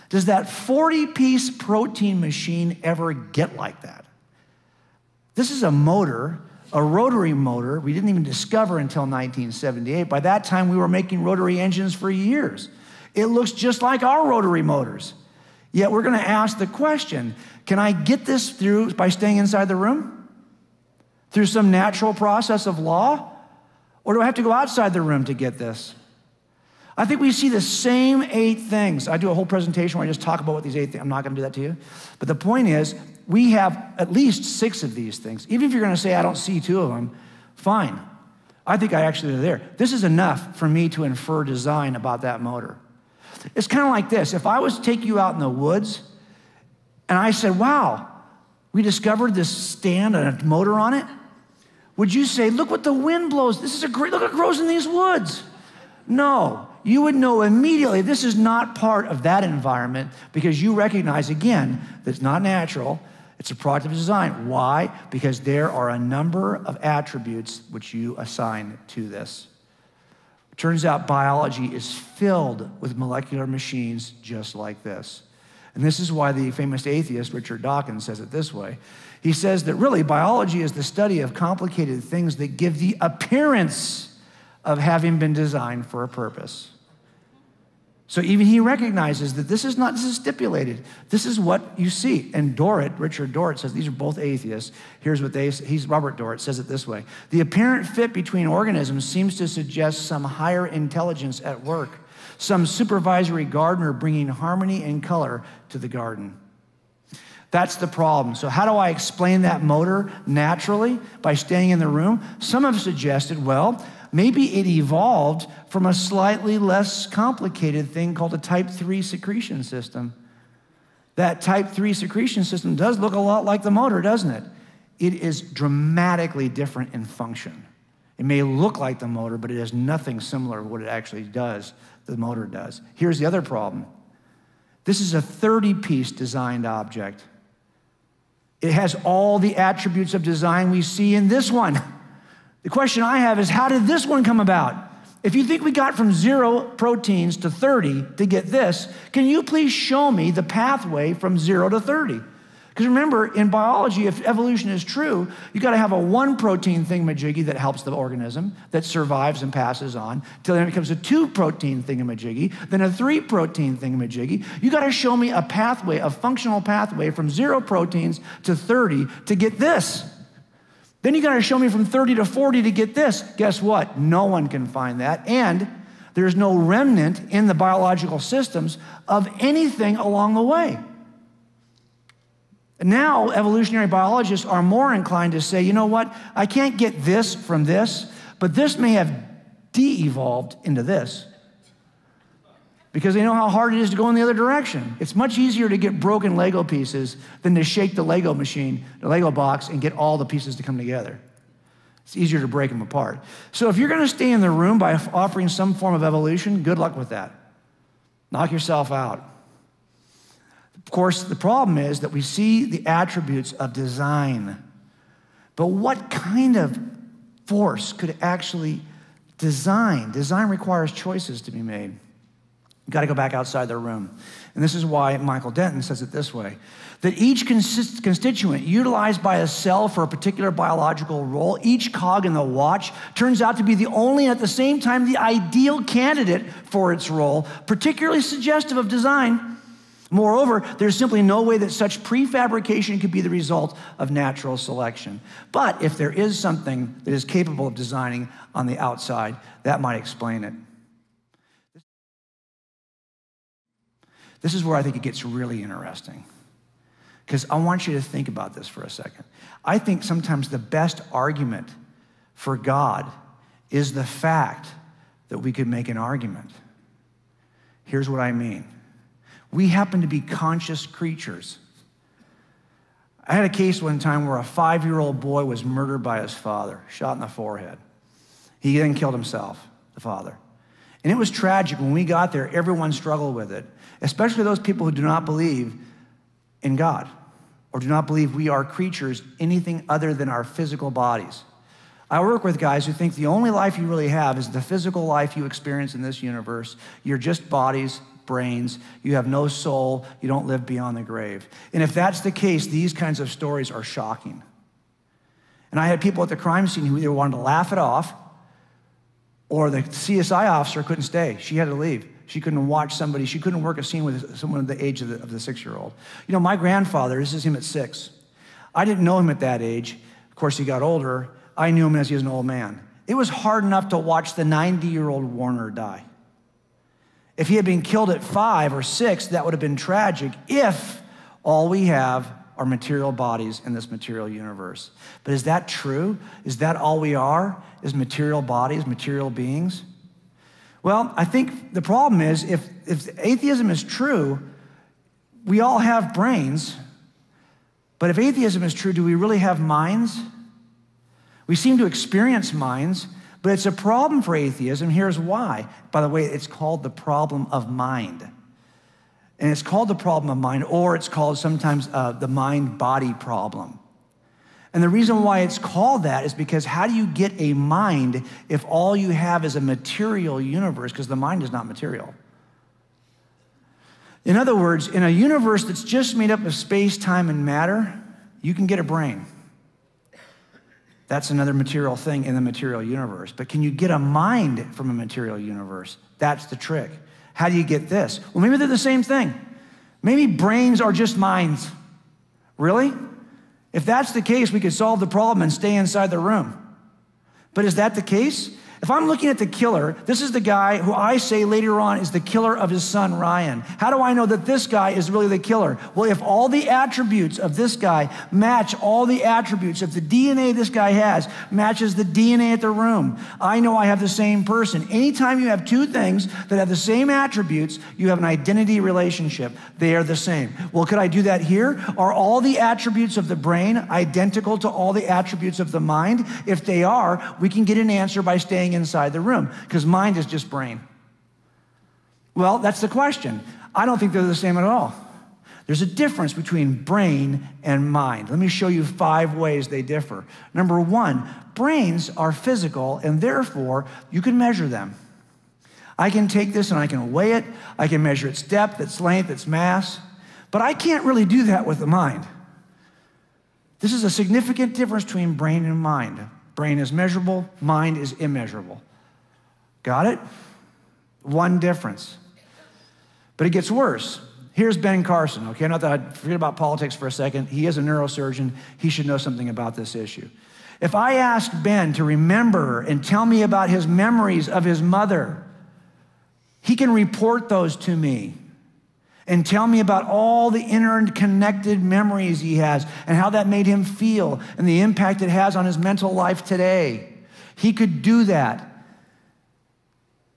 A: does that 40-piece protein machine ever get like that? This is a motor, a rotary motor we didn't even discover until 1978. By that time, we were making rotary engines for years. It looks just like our rotary motors. Yet we're going to ask the question, can I get this through by staying inside the room? Through some natural process of law? Or do I have to go outside the room to get this? I think we see the same 8 things. I do a whole presentation where I just talk about what these 8 things, I'm not going to do that to you. But the point is, we have at least 6 of these things. Even if you're going to say, I don't see 2 of them, fine. I think I actually are there. This is enough for me to infer design about that motor. It's kind of like this. If I was to take you out in the woods and I said, wow, we discovered this stand and a motor on it, would you say, look what the wind blows. This is a great, look what grows in these woods. No, you would know immediately this is not part of that environment because you recognize, again, that it's not natural. It's a product of design. Why? Because there are a number of attributes which you assign to this. It turns out biology is filled with molecular machines just like this. And this is why the famous atheist Richard Dawkins says it this way. He says that really biology is the study of complicated things that give the appearance of having been designed for a purpose. So even he recognizes that this is stipulated. This is what you see. And Richard Dorrit says, these are both atheists. Here's what Robert Dorrit says it this way. The apparent fit between organisms seems to suggest some higher intelligence at work, some supervisory gardener bringing harmony and color to the garden. That's the problem. So how do I explain that motor naturally? By staying in the room? Some have suggested, well, maybe it evolved from a slightly less complicated thing called a type 3 secretion system. That type 3 secretion system does look a lot like the motor, doesn't it? It is dramatically different in function. It may look like the motor, but it has nothing similar to what it actually does, the motor does. Here's the other problem. This is a 30-piece designed object. It has all the attributes of design we see in this one. The question I have is, how did this one come about? If you think we got from 0 proteins to 30 to get this, can you please show me the pathway from 0 to 30? Because remember, in biology, if evolution is true, you got to have a 1 protein thingamajiggy that helps the organism, that survives and passes on, till then it becomes a 2 protein thingamajiggy, then a 3 protein thingamajiggy. You got to show me a pathway, a functional pathway from 0 proteins to 30 to get this. Then you got to show me from 30 to 40 to get this. Guess what? No one can find that. And there's no remnant in the biological systems of anything along the way. Now, evolutionary biologists are more inclined to say, you know what? I can't get this from this, but this may have de-evolved into this. Because they know how hard it is to go in the other direction. It's much easier to get broken Lego pieces than to shake the Lego machine, the Lego box, and get all the pieces to come together. It's easier to break them apart. So if you're going to stay in the room by offering some form of evolution, good luck with that. Knock yourself out. Of course, the problem is that we see the attributes of design. But what kind of force could actually design? Design requires choices to be made. You've got to go back outside the room. And this is why Michael Denton says it this way, that each constituent utilized by a cell for a particular biological role, each cog in the watch, turns out to be the only and at the same time the ideal candidate for its role, particularly suggestive of design. Moreover, there's simply no way that such prefabrication could be the result of natural selection. But if there is something that is capable of designing on the outside, that might explain it. This is where I think it gets really interesting, because I want you to think about this for a second. I think sometimes the best argument for God is the fact that we could make an argument. Here's what I mean. We happen to be conscious creatures. I had a case one time where a 5-year-old boy was murdered by his father, shot in the forehead. He then killed himself, the father. And it was tragic. When we got there, everyone struggled with it, especially those people who do not believe in God, or do not believe we are creatures anything other than our physical bodies. I work with guys who think the only life you really have is the physical life you experience in this universe. You're just bodies, brains, you have no soul, you don't live beyond the grave. And if that's the case, these kinds of stories are shocking. And I had people at the crime scene who either wanted to laugh it off, or the CSI officer couldn't stay. She had to leave. She couldn't watch somebody, she couldn't work a scene with someone the age of the 6-year-old. You know, my grandfather, this is him at 6. I didn't know him at that age. Of course, he got older. I knew him as he was an old man. It was hard enough to watch the 90-year-old Warner die. If he had been killed at 5 or 6, that would have been tragic if all we have are material bodies in this material universe. But is that true? Is that all we are? Is material bodies, material beings? Well, I think the problem is if atheism is true, we all have brains, but if atheism is true, do we really have minds? We seem to experience minds, but it's a problem for atheism. Here's why. By the way, it's called the problem of mind. And it's called the problem of mind, or it's called sometimes the mind-body problem. And the reason why it's called that is because how do you get a mind if all you have is a material universe? Because the mind is not material. In other words, in a universe that's just made up of space, time, and matter, you can get a brain. That's another material thing in the material universe. But can you get a mind from a material universe? That's the trick. How do you get this? Well, maybe they're the same thing. Maybe brains are just minds. Really? If that's the case, we could solve the problem and stay inside the room. But is that the case? If I'm looking at the killer, this is the guy who I say later on is the killer of his son, Ryan. How do I know that this guy is really the killer? Well, if all the attributes of this guy match all the attributes, if the DNA this guy has matches the DNA at the room, I know I have the same person. Anytime you have two things that have the same attributes, you have an identity relationship. They are the same. Well, could I do that here? Are all the attributes of the brain identical to all the attributes of the mind? If they are, we can get an answer by staying inside the room, because mind is just brain. Well, that's the question. I don't think they're the same at all. There's a difference between brain and mind. Let me show you 5 ways they differ. Number 1, brains are physical, and therefore you can measure them. I can take this and I can weigh it. I can measure its depth, its length, its mass, but I can't really do that with the mind. This is a significant difference between brain and mind. Brain is measurable, mind is immeasurable. Got it? One difference. But it gets worse. Here's Ben Carson, okay? Not that I'd forget about politics for a second. He is a neurosurgeon. He should know something about this issue. If I ask Ben to remember and tell me about his memories of his mother, he can report those to me and tell me about all the interconnected memories he has and how that made him feel and the impact it has on his mental life today. He could do that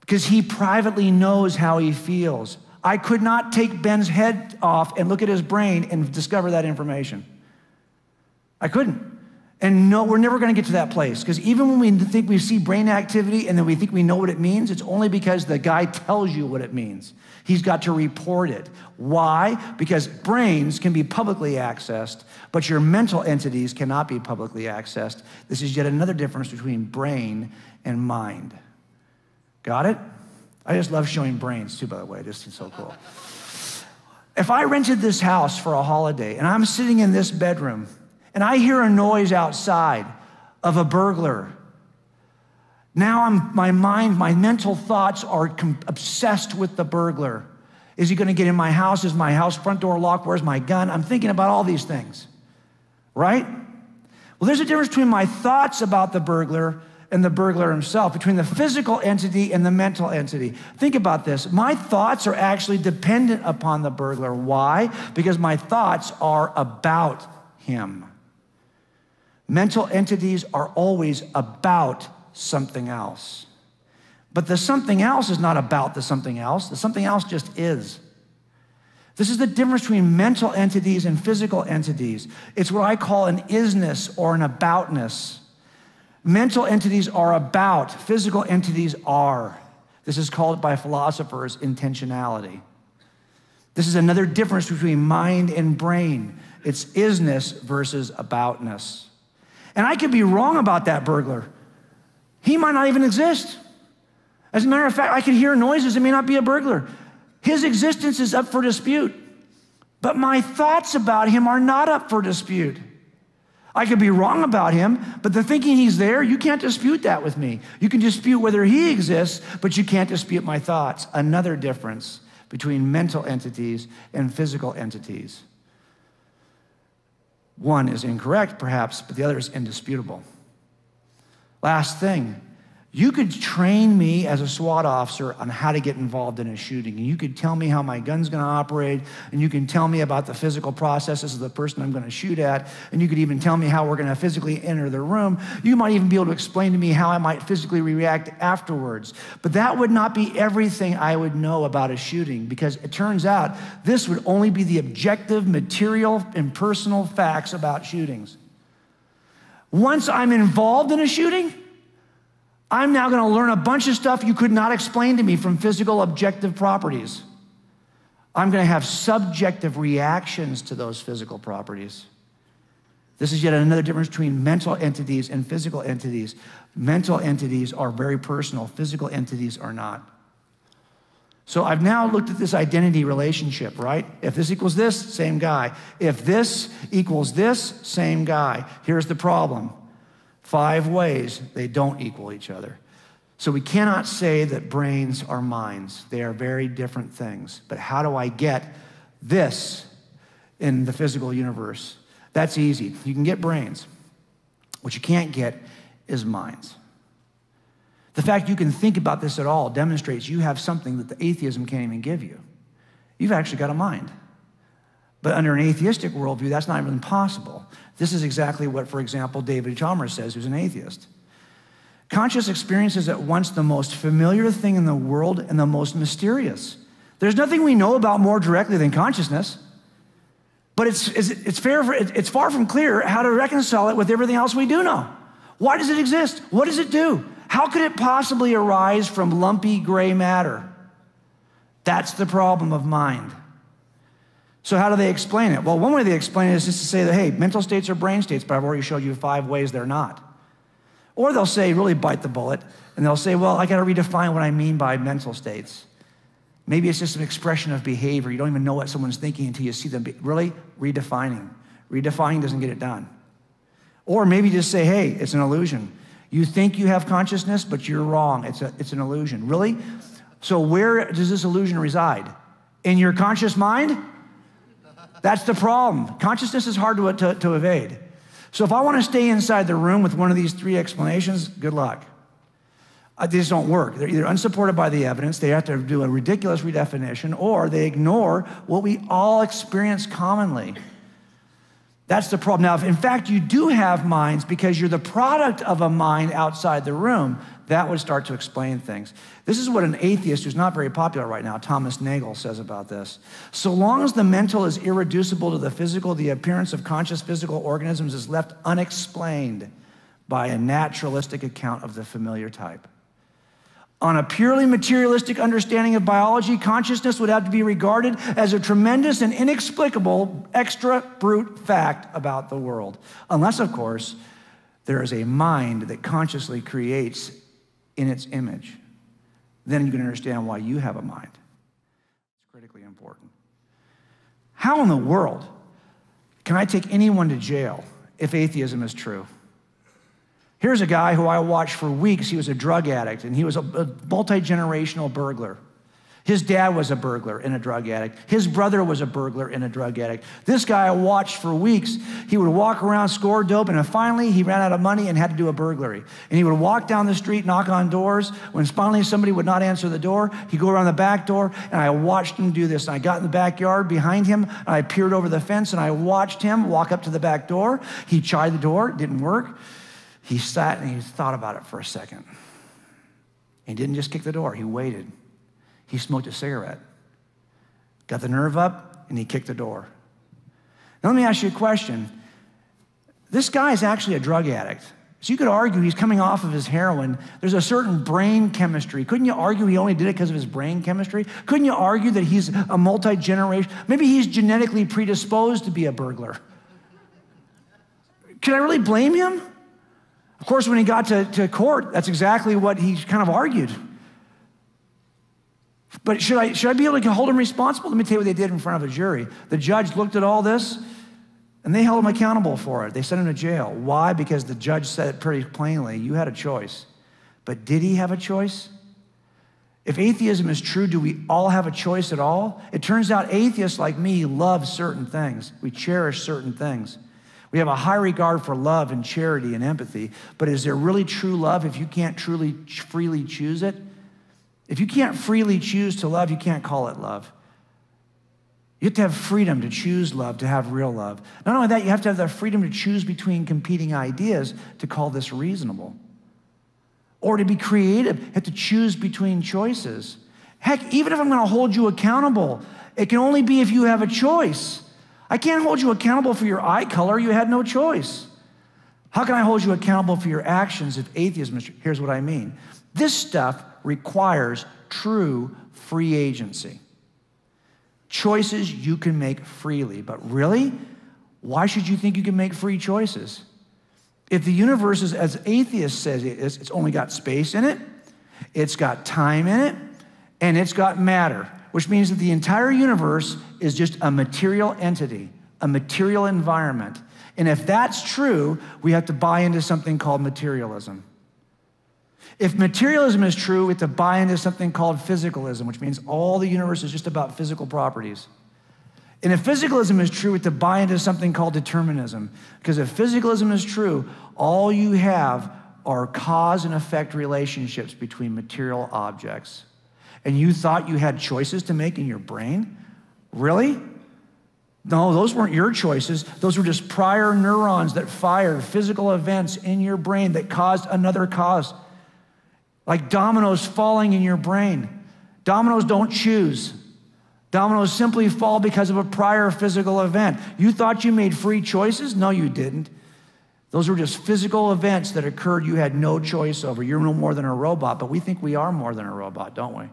A: because he privately knows how he feels. I could not take Ben's head off and look at his brain and discover that information. I couldn't. And no, we're never going to get to that place, because even when we think we see brain activity and then we think we know what it means, it's only because the guy tells you what it means. He's got to report it. Why? Because brains can be publicly accessed, but your mental entities cannot be publicly accessed. This is yet another difference between brain and mind. Got it? I just love showing brains too, by the way. This is so cool. If I rented this house for a holiday and I'm sitting in this bedroom and I hear a noise outside of a burglar, now my mind, my mental thoughts are obsessed with the burglar. Is he going to get in my house? Is my house front door locked? Where's my gun? I'm thinking about all these things, right? Well, there's a difference between my thoughts about the burglar and the burglar himself, between the physical entity and the mental entity. Think about this. My thoughts are actually dependent upon the burglar. Why? Because my thoughts are about him. Mental entities are always about something else. But the something else is not about the something else. The something else just is. This is the difference between mental entities and physical entities. It's what I call an isness or an aboutness. Mental entities are about, physical entities are. This is called by philosophers intentionality. This is another difference between mind and brain. It's isness versus aboutness. And I could be wrong about that burglar. He might not even exist. As a matter of fact, I could hear noises. It may not be a burglar. His existence is up for dispute. But my thoughts about him are not up for dispute. I could be wrong about him, but the thinking he's there, you can't dispute that with me. You can dispute whether he exists, but you can't dispute my thoughts. Another difference between mental entities and physical entities. One is incorrect, perhaps, but the other is indisputable. Last thing, you could train me as a SWAT officer on how to get involved in a shooting. And you could tell me how my gun's gonna operate, and you can tell me about the physical processes of the person I'm gonna shoot at, and you could even tell me how we're gonna physically enter the room. You might even be able to explain to me how I might physically react afterwards. But that would not be everything I would know about a shooting, because it turns out this would only be the objective, material, and personal facts about shootings. Once I'm involved in a shooting, I'm now going to learn a bunch of stuff you could not explain to me from physical objective properties. I'm going to have subjective reactions to those physical properties. This is yet another difference between mental entities and physical entities. Mental entities are very personal. Physical entities are not. So I've now looked at this identity relationship, right? If this equals this, same guy. If this equals this, same guy. Here's the problem. 5 ways they don't equal each other. So we cannot say that brains are minds. They are very different things. But how do I get this in the physical universe? That's easy. You can get brains. What you can't get is minds. The fact you can think about this at all demonstrates you have something that the atheism can't even give you. You've actually got a mind. But under an atheistic worldview, that's not even possible. This is exactly what, for example, David Chalmers says, who's an atheist. Conscious experience is at once the most familiar thing in the world and the most mysterious. There's nothing we know about more directly than consciousness, but it's far from clear how to reconcile it with everything else we do know. Why does it exist? What does it do? How could it possibly arise from lumpy gray matter? That's the problem of mind. So how do they explain it? Well, one way they explain it is just to say that, hey, mental states are brain states, but I've already showed you 5 ways they're not. Or they'll say, really bite the bullet, and they'll say, well, I got to redefine what I mean by mental states. Maybe it's just an expression of behavior. You don't even know what someone's thinking until you see them. Really? Redefining. Redefining doesn't get it done. Or maybe just say, hey, it's an illusion. You think you have consciousness, but you're wrong. It's an illusion. Really? So where does this illusion reside? In your conscious mind? That's the problem. Consciousness is hard to evade. So if I want to stay inside the room with one of these 3 explanations, good luck. They just don't work. They're either unsupported by the evidence, they have to do a ridiculous redefinition, or they ignore what we all experience commonly. That's the problem. Now, if in fact you do have minds because you're the product of a mind outside the room, that would start to explain things. This is what an atheist who's not very popular right now, Thomas Nagel, says about this. So long as the mental is irreducible to the physical, the appearance of conscious physical organisms is left unexplained by a naturalistic account of the familiar type. On a purely materialistic understanding of biology, consciousness would have to be regarded as a tremendous and inexplicable extra brute fact about the world. Unless, of course, there is a mind that consciously creates in its image. Then you can understand why you have a mind. It's critically important. How in the world can I take anyone to jail if atheism is true? Here's a guy who I watched for weeks. He was a drug addict, and he was a multi-generational burglar. His dad was a burglar and a drug addict. His brother was a burglar and a drug addict. This guy I watched for weeks. He would walk around, score dope, and then finally he ran out of money and had to do a burglary. And he would walk down the street, knock on doors. When finally somebody would not answer the door, he'd go around the back door, and I watched him do this. And I got in the backyard behind him, and I peered over the fence, and I watched him walk up to the back door. He tried the door, it didn't work. He sat and he thought about it for a second. He didn't just kick the door, he waited. He smoked a cigarette, got the nerve up, and he kicked the door. Now let me ask you a question. This guy is actually a drug addict. So you could argue he's coming off of his heroin. There's a certain brain chemistry. Couldn't you argue he only did it because of his brain chemistry? Couldn't you argue that he's a multi-generation? Maybe he's genetically predisposed to be a burglar. Can I really blame him? Of course, when he got to court, that's exactly what he kind of argued. But should I be able to hold him responsible? Let me tell you what they did in front of a jury. The judge looked at all this, and they held him accountable for it. They sent him to jail. Why? Because the judge said it pretty plainly, you had a choice. But did he have a choice? If atheism is true, do we all have a choice at all? It turns out atheists like me love certain things. We cherish certain things. We have a high regard for love and charity and empathy, but is there really true love if you can't truly, freely choose it? If you can't freely choose to love, you can't call it love. You have to have freedom to choose love, to have real love. Not only that, you have to have the freedom to choose between competing ideas to call this reasonable. Or to be creative, you have to choose between choices. Heck, even if I'm going to hold you accountable, it can only be if you have a choice. I can't hold you accountable for your eye color. You had no choice. How can I hold you accountable for your actions if atheism is true? Here's what I mean. This stuff requires true free agency. Choices you can make freely. But really, why should you think you can make free choices? If the universe is, as atheists say it is, it's only got space in it, it's got time in it, and it's got matter, which means that the entire universe is just a material entity, a material environment. And if that's true, we have to buy into something called materialism. If materialism is true, we have to buy into something called physicalism, which means all the universe is just about physical properties. And if physicalism is true, we have to buy into something called determinism. Because if physicalism is true, all you have are cause and effect relationships between material objects. And you thought you had choices to make in your brain? Really? No, those weren't your choices. Those were just prior neurons that fired physical events in your brain that caused another cause. Like dominoes falling in your brain. Dominoes don't choose. Dominoes simply fall because of a prior physical event. You thought you made free choices? No, you didn't. Those were just physical events that occurred you had no choice over. You're no more than a robot, but we think we are more than a robot, don't we?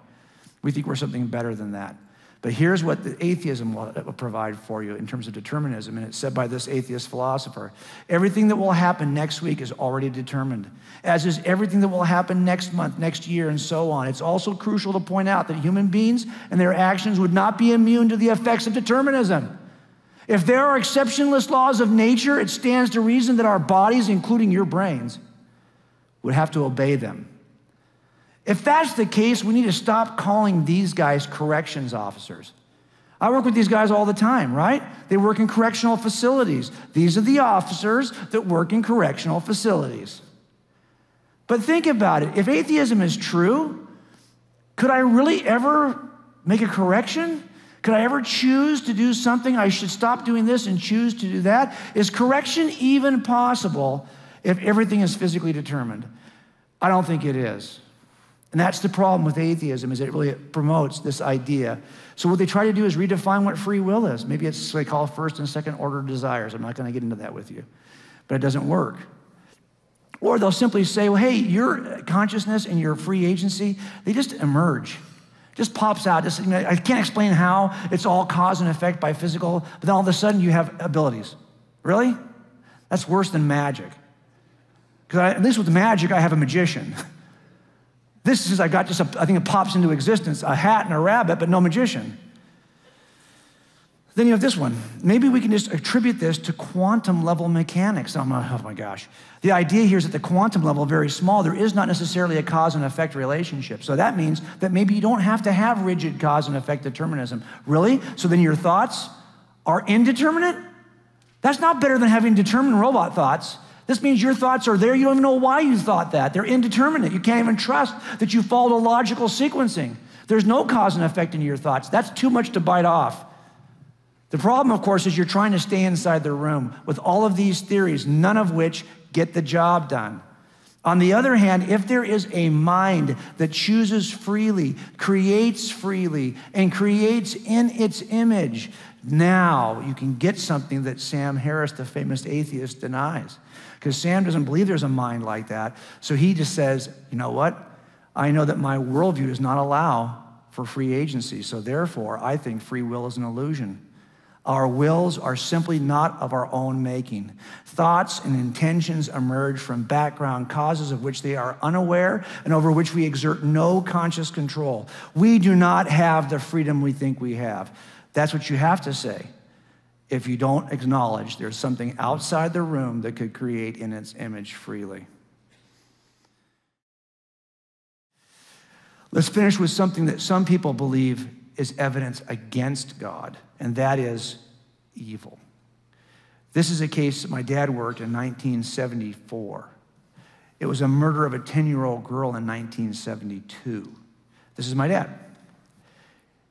A: We think we're something better than that. But here's what the atheism will provide for you in terms of determinism, and it's said by this atheist philosopher. Everything that will happen next week is already determined, as is everything that will happen next month, next year, and so on. It's also crucial to point out that human beings and their actions would not be immune to the effects of determinism. If there are exceptionless laws of nature, it stands to reason that our bodies, including your brains, would have to obey them. If that's the case, we need to stop calling these guys corrections officers. I work with these guys all the time, right? They work in correctional facilities. These are the officers that work in correctional facilities. But think about it. If atheism is true, could I really ever make a correction? Could I ever choose to do something? I should stop doing this and choose to do that? Is correction even possible if everything is physically determined? I don't think it is. And that's the problem with atheism, is it really promotes this idea. So what they try to do is redefine what free will is. Maybe it's what they call first and second order desires. I'm not going to get into that with you. But it doesn't work. Or they'll simply say, well, hey, your consciousness and your free agency, they just emerge. It just pops out. Just, I can't explain how. It's all cause and effect by physical. But then all of a sudden you have abilities. Really? That's worse than magic. Because at least with magic, I have a magician. This is, I got just, I think it pops into existence, a hat and a rabbit, but no magician. Then you have this one. Maybe we can just attribute this to quantum level mechanics. Oh my gosh. The idea here is that the quantum level, very small, there is not necessarily a cause and effect relationship. So that means that maybe you don't have to have rigid cause and effect determinism. Really? So then your thoughts are indeterminate? That's not better than having determined robot thoughts. This means your thoughts are there. You don't even know why you thought that. They're indeterminate. You can't even trust that you followed a logical sequencing. There's no cause and effect in your thoughts. That's too much to bite off. The problem, of course, is you're trying to stay inside the room with all of these theories, none of which get the job done. On the other hand, if there is a mind that chooses freely, and creates in its image, now you can get something that Sam Harris, the famous atheist, denies. because Sam doesn't believe there's a mind like that. So he just says, you know what? I know that my worldview does not allow for free agency, so therefore I think free will is an illusion. Our wills are simply not of our own making. Thoughts and intentions emerge from background causes of which they are unaware and over which we exert no conscious control. We do not have the freedom we think we have. That's what you have to say if you don't acknowledge there's something outside the room that could create in its image freely. Let's finish with something that some people believe is evidence against God, and that is evil. This is a case that my dad worked in 1974. It was a murder of a 10-year-old girl in 1972. This is my dad.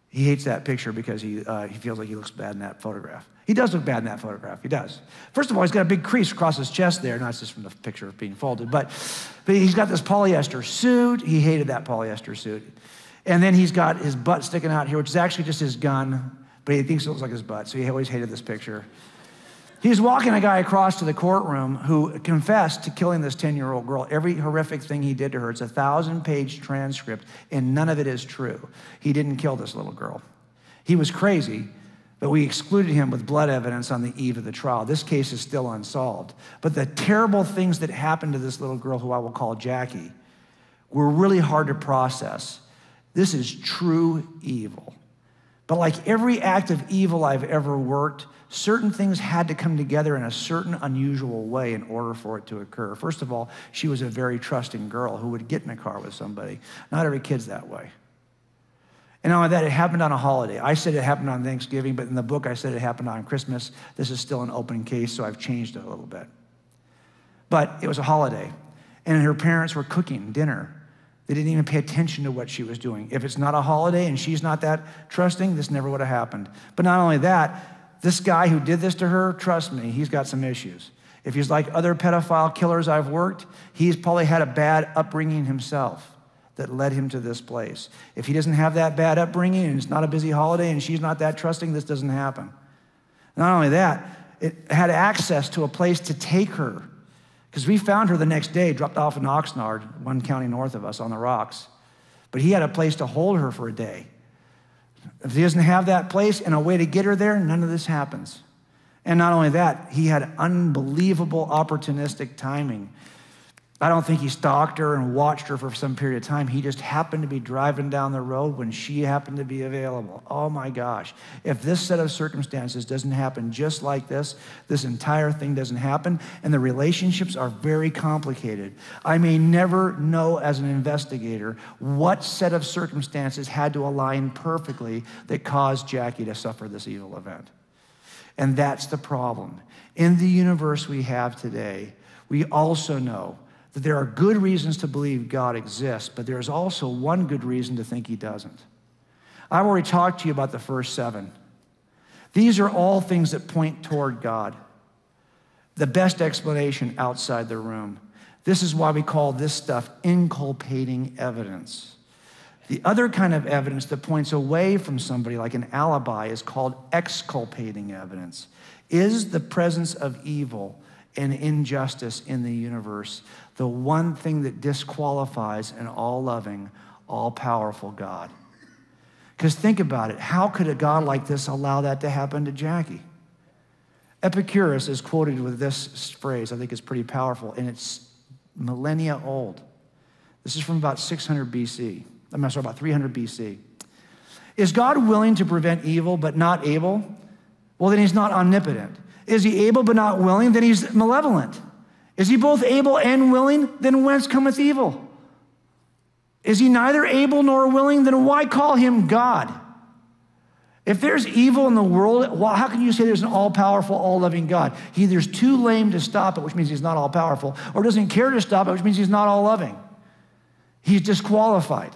A: He hates that picture because he feels like he looks bad in that photograph. He does look bad in that photograph, he does. First of all, he's got a big crease across his chest there, not just from the picture of being folded, but he's got this polyester suit. He hated that polyester suit. And then he's got his butt sticking out here, which is actually just his gun, but he thinks it looks like his butt, so he always hated this picture. He was walking a guy across to the courtroom who confessed to killing this 10-year-old girl. Every horrific thing he did to her. It's a 1,000-page transcript, and none of it is true. He didn't kill this little girl. He was crazy, but we excluded him with blood evidence on the eve of the trial. This case is still unsolved. But the terrible things that happened to this little girl, who I will call Jackie, were really hard to process. This is true evil. But like every act of evil I've ever worked, certain things had to come together in a certain unusual way in order for it to occur. First of all, she was a very trusting girl who would get in a car with somebody. Not every kid's that way. And not only that, it happened on a holiday. I said it happened on Thanksgiving, but in the book I said it happened on Christmas. This is still an open case, so I've changed it a little bit. But it was a holiday, and her parents were cooking dinner. They didn't even pay attention to what she was doing. If it's not a holiday and she's not that trusting, this never would have happened. But not only that, this guy who did this to her, trust me, he's got some issues. If he's like other pedophile killers I've worked, he's probably had a bad upbringing himself that led him to this place. If he doesn't have that bad upbringing and it's not a busy holiday and she's not that trusting, this doesn't happen. Not only that, it had access to a place to take her, because we found her the next day, dropped off in Oxnard, one county north of us on the rocks. But he had a place to hold her for a day. If he doesn't have that place and a way to get her there, none of this happens. And not only that, he had unbelievable opportunistic timing. I don't think he stalked her and watched her for some period of time. He just happened to be driving down the road when she happened to be available. Oh my gosh. If this set of circumstances doesn't happen just like this, this entire thing doesn't happen, and the relationships are very complicated. I may never know as an investigator what set of circumstances had to align perfectly that caused Jackie to suffer this evil event. And that's the problem. In the universe we have today, we also know that there are good reasons to believe God exists, but there's also one good reason to think he doesn't. I've already talked to you about the first 7. These are all things that point toward God. The best explanation outside the room. This is why we call this stuff inculpating evidence. The other kind of evidence that points away from somebody, like an alibi, is called exculpating evidence. Is the presence of evil and injustice in the universe the one thing that disqualifies an all-loving, all-powerful God? Because think about it. How could a God like this allow that to happen to Jackie? Epicurus is quoted with this phrase. I think it's pretty powerful, and it's millennia old. This is from about 600 BC. I'm sorry, about 300 BC. Is God willing to prevent evil but not able? Well, then he's not omnipotent. Is he able but not willing? Then he's malevolent. Is he both able and willing? Then whence cometh evil? Is he neither able nor willing? Then why call him God? If there's evil in the world, well, how can you say there's an all-powerful, all-loving God? He either's too lame to stop it, which means he's not all-powerful, or doesn't care to stop it, which means he's not all-loving. He's disqualified.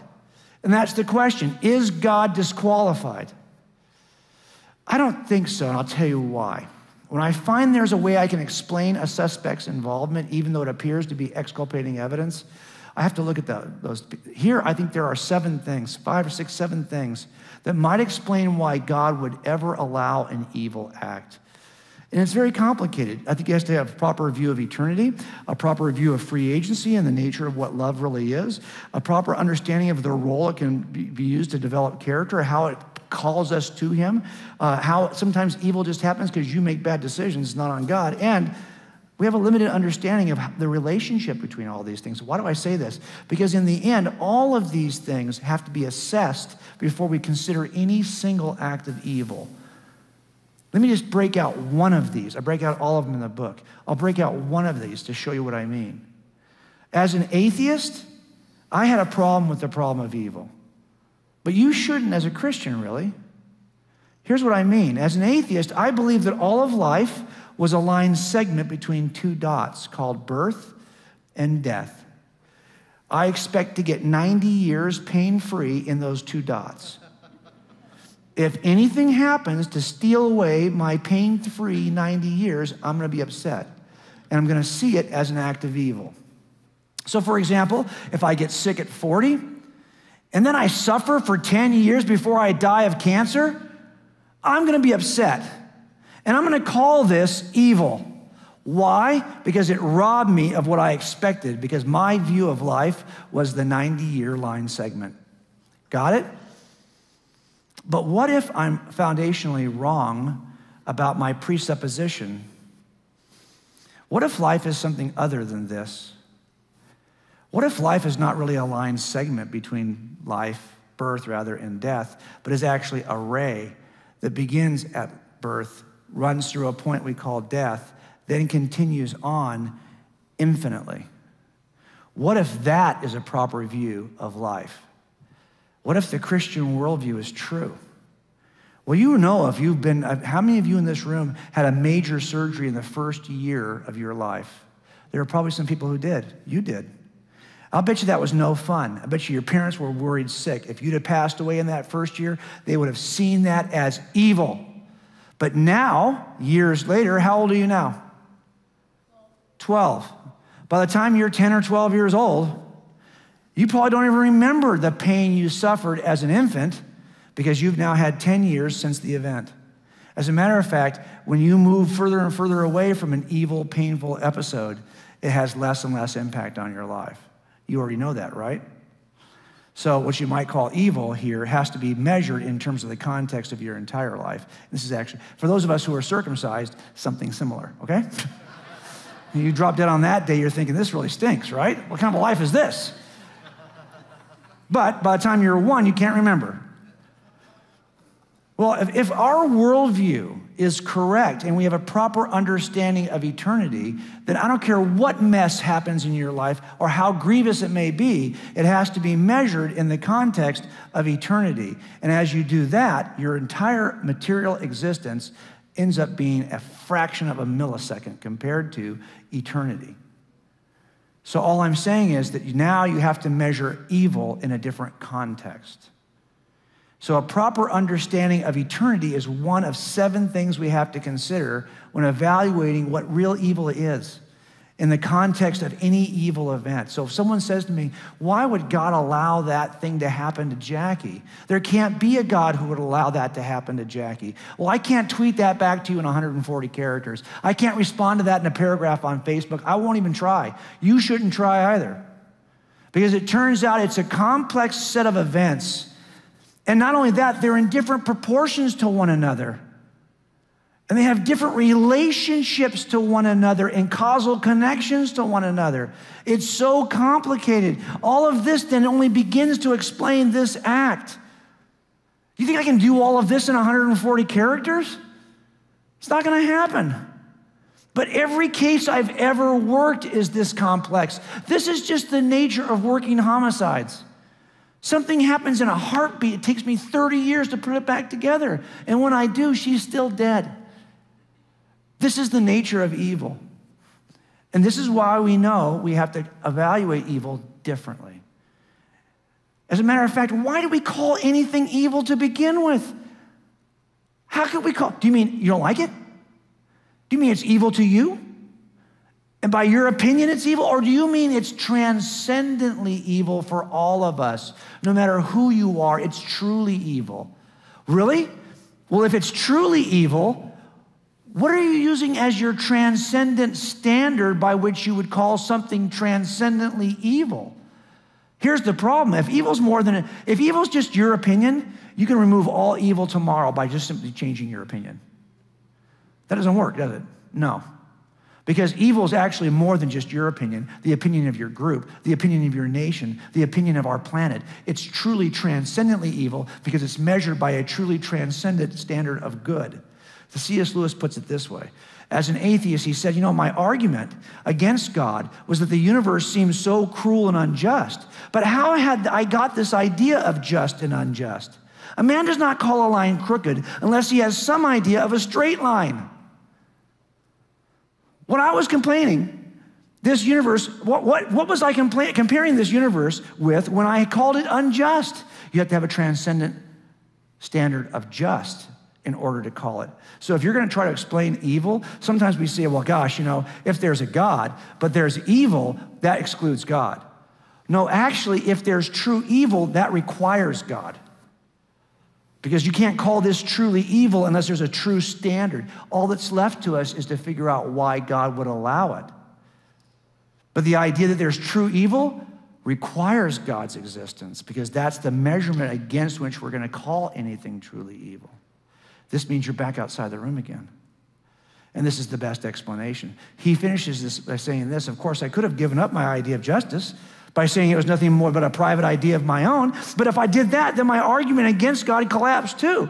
A: And that's the question. Is God disqualified? I don't think so, and I'll tell you why. When I find there's a way I can explain a suspect's involvement, even though it appears to be exculpating evidence, I have to look at those. Here, I think there are 7 things, 5 or 6, 7 things that might explain why God would ever allow an evil act. And it's very complicated. I think he has to have a proper view of eternity, a proper view of free agency and the nature of what love really is, a proper understanding of the role it can be used to develop character, how it calls us to him, how sometimes evil just happens because you make bad decisions, not on God. And we have a limited understanding of the relationship between all these things. Why do I say this? Because in the end, all of these things have to be assessed before we consider any single act of evil. Let me just break out one of these. I break out all of them in the book. I'll break out one of these to show you what I mean. As an atheist, I had a problem with the problem of evil. But you shouldn't as a Christian, really. Here's what I mean. As an atheist, I believe that all of life was a line segment between two dots called birth and death. I expect to get 90 years pain-free in those two dots. If anything happens to steal away my pain-free 90 years, I'm going to be upset. And I'm going to see it as an act of evil. So, for example, if I get sick at 40, and then I suffer for 10 years before I die of cancer, I'm going to be upset. And I'm going to call this evil. Why? Because it robbed me of what I expected, because my view of life was the 90-year line segment. Got it? But what if I'm foundationally wrong about my presupposition? What if life is something other than this? What if life is not really a line segment between life, birth rather, and death, but is actually a ray that begins at birth, runs through a point we call death, then continues on infinitely? What if that is a proper view of life? What if the Christian worldview is true? Well, you know, if you've been, how many of you in this room had a major surgery in the first year of your life? There are probably some people who did. You did. I'll bet you that was no fun. I bet you your parents were worried sick. If you'd have passed away in that first year, they would have seen that as evil. But now, years later, how old are you now? 12. By the time you're 10 or 12 years old, you probably don't even remember the pain you suffered as an infant because you've now had 10 years since the event. As a matter of fact, when you move further and further away from an evil, painful episode, it has less and less impact on your life. You already know that, right? So what you might call evil here has to be measured in terms of the context of your entire life. This is actually, for those of us who are circumcised, something similar, okay? You drop dead on that day, you're thinking, this really stinks, right? What kind of a life is this? But by the time you're 1, you can't remember. Well, if our worldview is correct and we have a proper understanding of eternity, then I don't care what mess happens in your life or how grievous it may be, it has to be measured in the context of eternity. And as you do that, your entire material existence ends up being a fraction of a millisecond compared to eternity. So all I'm saying is that now you have to measure evil in a different context. So a proper understanding of eternity is one of 7 things we have to consider when evaluating what real evil is in the context of any evil event. So if someone says to me, why would God allow that thing to happen to Jackie? There can't be a God who would allow that to happen to Jackie. Well, I can't tweet that back to you in 140 characters. I can't respond to that in a paragraph on Facebook. I won't even try. You shouldn't try either. Because it turns out it's a complex set of events. And not only that, they're in different proportions to one another. And they have different relationships to one another and causal connections to one another. It's so complicated. All of this then only begins to explain this act. You think I can do all of this in 140 characters? It's not going to happen. But every case I've ever worked is this complex. This is just the nature of working homicides. Something happens in a heartbeat. It takes me 30 years to put it back together. And when I do, she's still dead. This is the nature of evil. And this is why we know we have to evaluate evil differently. As a matter of fact, why do we call anything evil to begin with? How could we call? Do you mean you don't like it? Do you mean it's evil to you? And by your opinion, it's evil? Or do you mean it's transcendently evil for all of us? No matter who you are, it's truly evil. Really? Well, if it's truly evil, What are you using as your transcendent standard by which you would call something transcendently evil? Here's the problem. If evil's just your opinion, you can remove all evil tomorrow by just simply changing your opinion. That doesn't work, does it? No. Because evil is actually more than just your opinion, the opinion of your group, the opinion of your nation, the opinion of our planet. It's truly transcendently evil because it's measured by a truly transcendent standard of good. The C.S. Lewis puts it this way. As an atheist, he said, my argument against God was that the universe seems so cruel and unjust. But how had I got this idea of just and unjust? A man does not call a line crooked unless he has some idea of a straight line. When I was complaining, this universe, what was I comparing this universe with when I called it unjust? You have to have a transcendent standard of just in order to call it. So if you're going to try to explain evil, sometimes we say, well, gosh, if there's a God, but there's evil, that excludes God. No, actually, if there's true evil, that requires God. Because you can't call this truly evil unless there's a true standard. All that's left to us is to figure out why God would allow it. But the idea that there's true evil requires God's existence because that's the measurement against which we're going to call anything truly evil. This means you're back outside the room again. And this is the best explanation. He finishes this by saying this, of course, I could have given up my idea of justice by saying it was nothing more but a private idea of my own. But if I did that, then my argument against God collapsed too.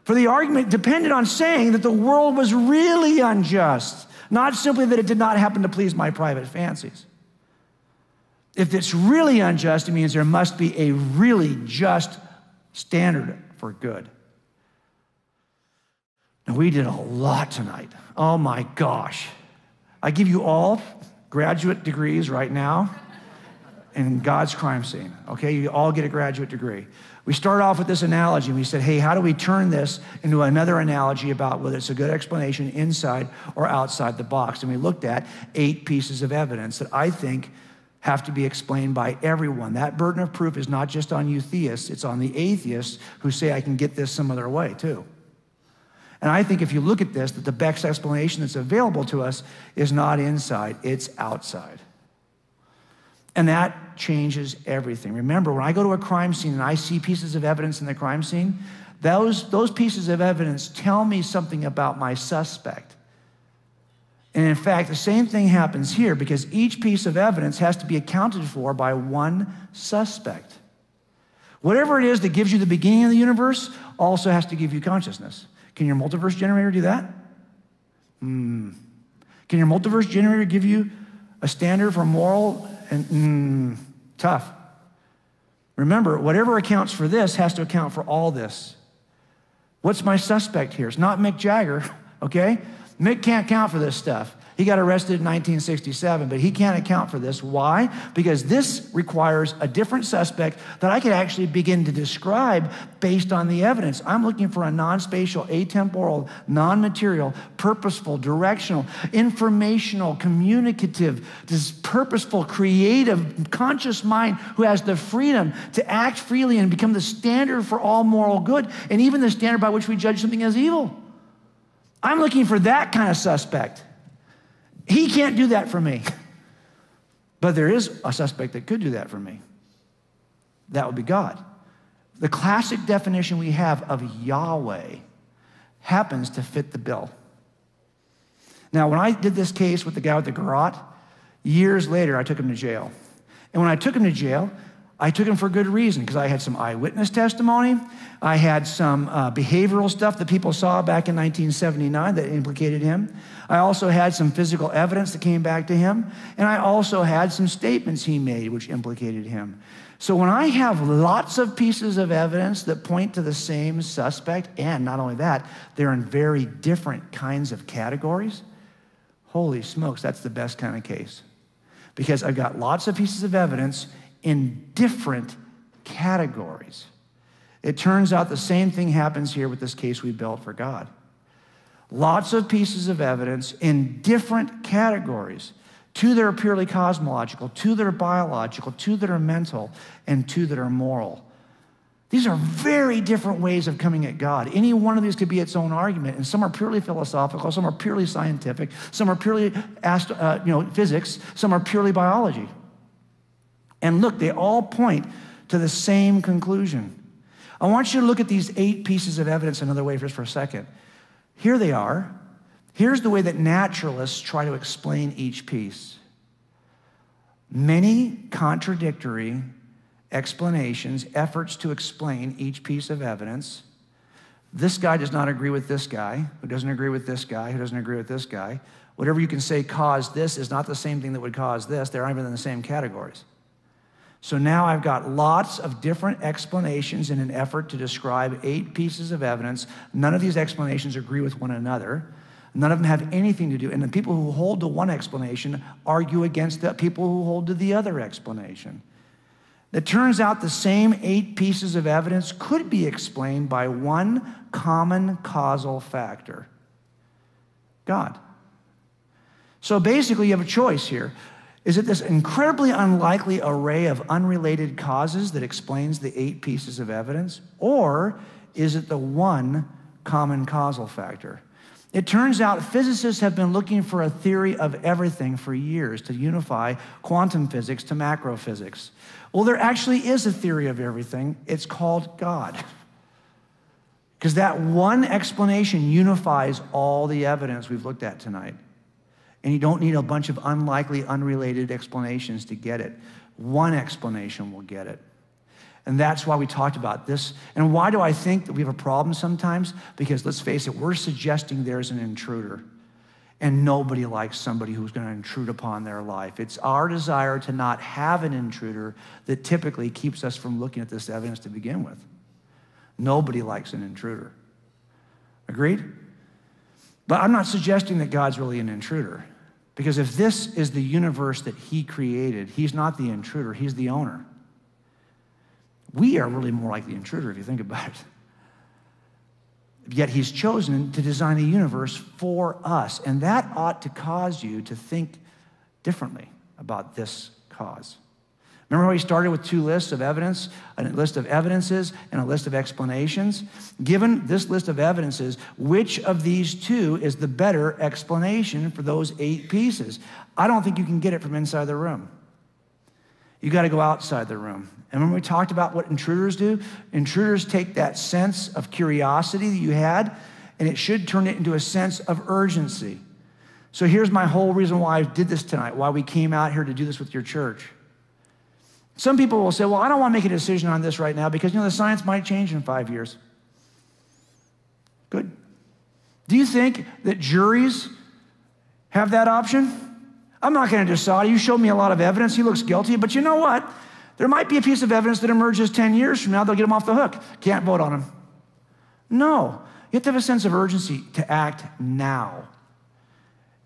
A: For the argument depended on saying that the world was really unjust, not simply that it did not happen to please my private fancies. If it's really unjust, it means there must be a really just standard for good. Now, we did a lot tonight. Oh my gosh. I give you all graduate degrees right now in God's crime scene, okay? You all get a graduate degree. We started off with this analogy, and we said, hey, how do we turn this into another analogy about whether it's a good explanation inside or outside the box? And we looked at 8 pieces of evidence that I think have to be explained by everyone. That burden of proof is not just on you theists, it's on the atheists who say I can get this some other way too. And I think if you look at this, that the best explanation that's available to us is not inside, it's outside. And that changes everything. Remember, when I go to a crime scene and I see pieces of evidence in the crime scene, those pieces of evidence tell me something about my suspect. And in fact, the same thing happens here because each piece of evidence has to be accounted for by one suspect. Whatever it is that gives you the beginning of the universe also has to give you consciousness. Can your multiverse generator do that? Can your multiverse generator give you a standard for moral? And tough. Remember, whatever accounts for this has to account for all this. What's my suspect here? It's not Mick Jagger, okay? Mick can't account for this stuff. He got arrested in 1967, but he can't account for this. Why? Because this requires a different suspect that I could actually begin to describe based on the evidence. I'm looking for a non-spatial, atemporal, non-material, purposeful, directional, informational, communicative, this purposeful, creative, conscious mind who has the freedom to act freely and become the standard for all moral good, and even the standard by which we judge something as evil. I'm looking for that kind of suspect. He can't do that for me. But there is a suspect that could do that for me. That would be God. The classic definition we have of Yahweh happens to fit the bill. Now, when I did this case with the guy with the garrote, years later, I took him to jail. And when I took him to jail, I took him for good reason because I had some eyewitness testimony. I had some behavioral stuff that people saw back in 1979 that implicated him. I also had some physical evidence that came back to him. And I also had some statements he made which implicated him. So when I have lots of pieces of evidence that point to the same suspect, and not only that, they're in very different kinds of categories, holy smokes, that's the best kind of case. Because I've got lots of pieces of evidence in different categories. It turns out the same thing happens here with this case we built for God. Lots of pieces of evidence in different categories. 2 that are purely cosmological, 2 that are biological, 2 that are mental, and 2 that are moral. These are very different ways of coming at God. Any one of these could be its own argument, and some are purely philosophical, some are purely scientific, some are purely physics, some are purely biology. And look, they all point to the same conclusion. I want you to look at these 8 pieces of evidence another way just for a second. Here they are. Here's the way that naturalists try to explain each piece. Many contradictory explanations, efforts to explain each piece of evidence. This guy does not agree with this guy, who doesn't agree with this guy, who doesn't agree with this guy. Whatever you can say caused this is not the same thing that would cause this. They're not even in the same categories. So now I've got lots of different explanations in an effort to describe 8 pieces of evidence. None of these explanations agree with one another. None of them have anything to do. And the people who hold to one explanation argue against the people who hold to the other explanation. It turns out the same 8 pieces of evidence could be explained by one common causal factor: God. So basically, you have a choice here. Is it this incredibly unlikely array of unrelated causes that explains the 8 pieces of evidence? Or is it the one common causal factor? It turns out physicists have been looking for a theory of everything for years to unify quantum physics to macro physics. Well, there actually is a theory of everything. It's called God. Because that one explanation unifies all the evidence we've looked at tonight. And you don't need a bunch of unlikely, unrelated explanations to get it. One explanation will get it. And that's why we talked about this. And why do I think that we have a problem sometimes? Because let's face it, we're suggesting there's an intruder. And nobody likes somebody who's going to intrude upon their life. It's our desire to not have an intruder that typically keeps us from looking at this evidence to begin with. Nobody likes an intruder. Agreed? But I'm not suggesting that God's really an intruder. Because if this is the universe that he created, he's not the intruder, he's the owner. We are really more like the intruder if you think about it. Yet he's chosen to design the universe for us. And that ought to cause you to think differently about this cause. Remember how he started with 2 lists of evidence, a list of evidences and a list of explanations? Given this list of evidences, which of these 2 is the better explanation for those 8 pieces? I don't think you can get it from inside the room. You got to go outside the room. And when we talked about what intruders do, intruders take that sense of curiosity that you had, and it should turn it into a sense of urgency. So here's my whole reason why I did this tonight, why we came out here to do this with your church. Some people will say, well, I don't want to make a decision on this right now because, the science might change in 5 years. Good. Do you think that juries have that option? I'm not going to decide. You showed me a lot of evidence. He looks guilty. But you know what? There might be a piece of evidence that emerges 10 years from now. They'll get him off the hook. Can't vote on him. No. You have to have a sense of urgency to act now.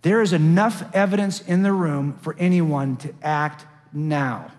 A: There is enough evidence in the room for anyone to act now.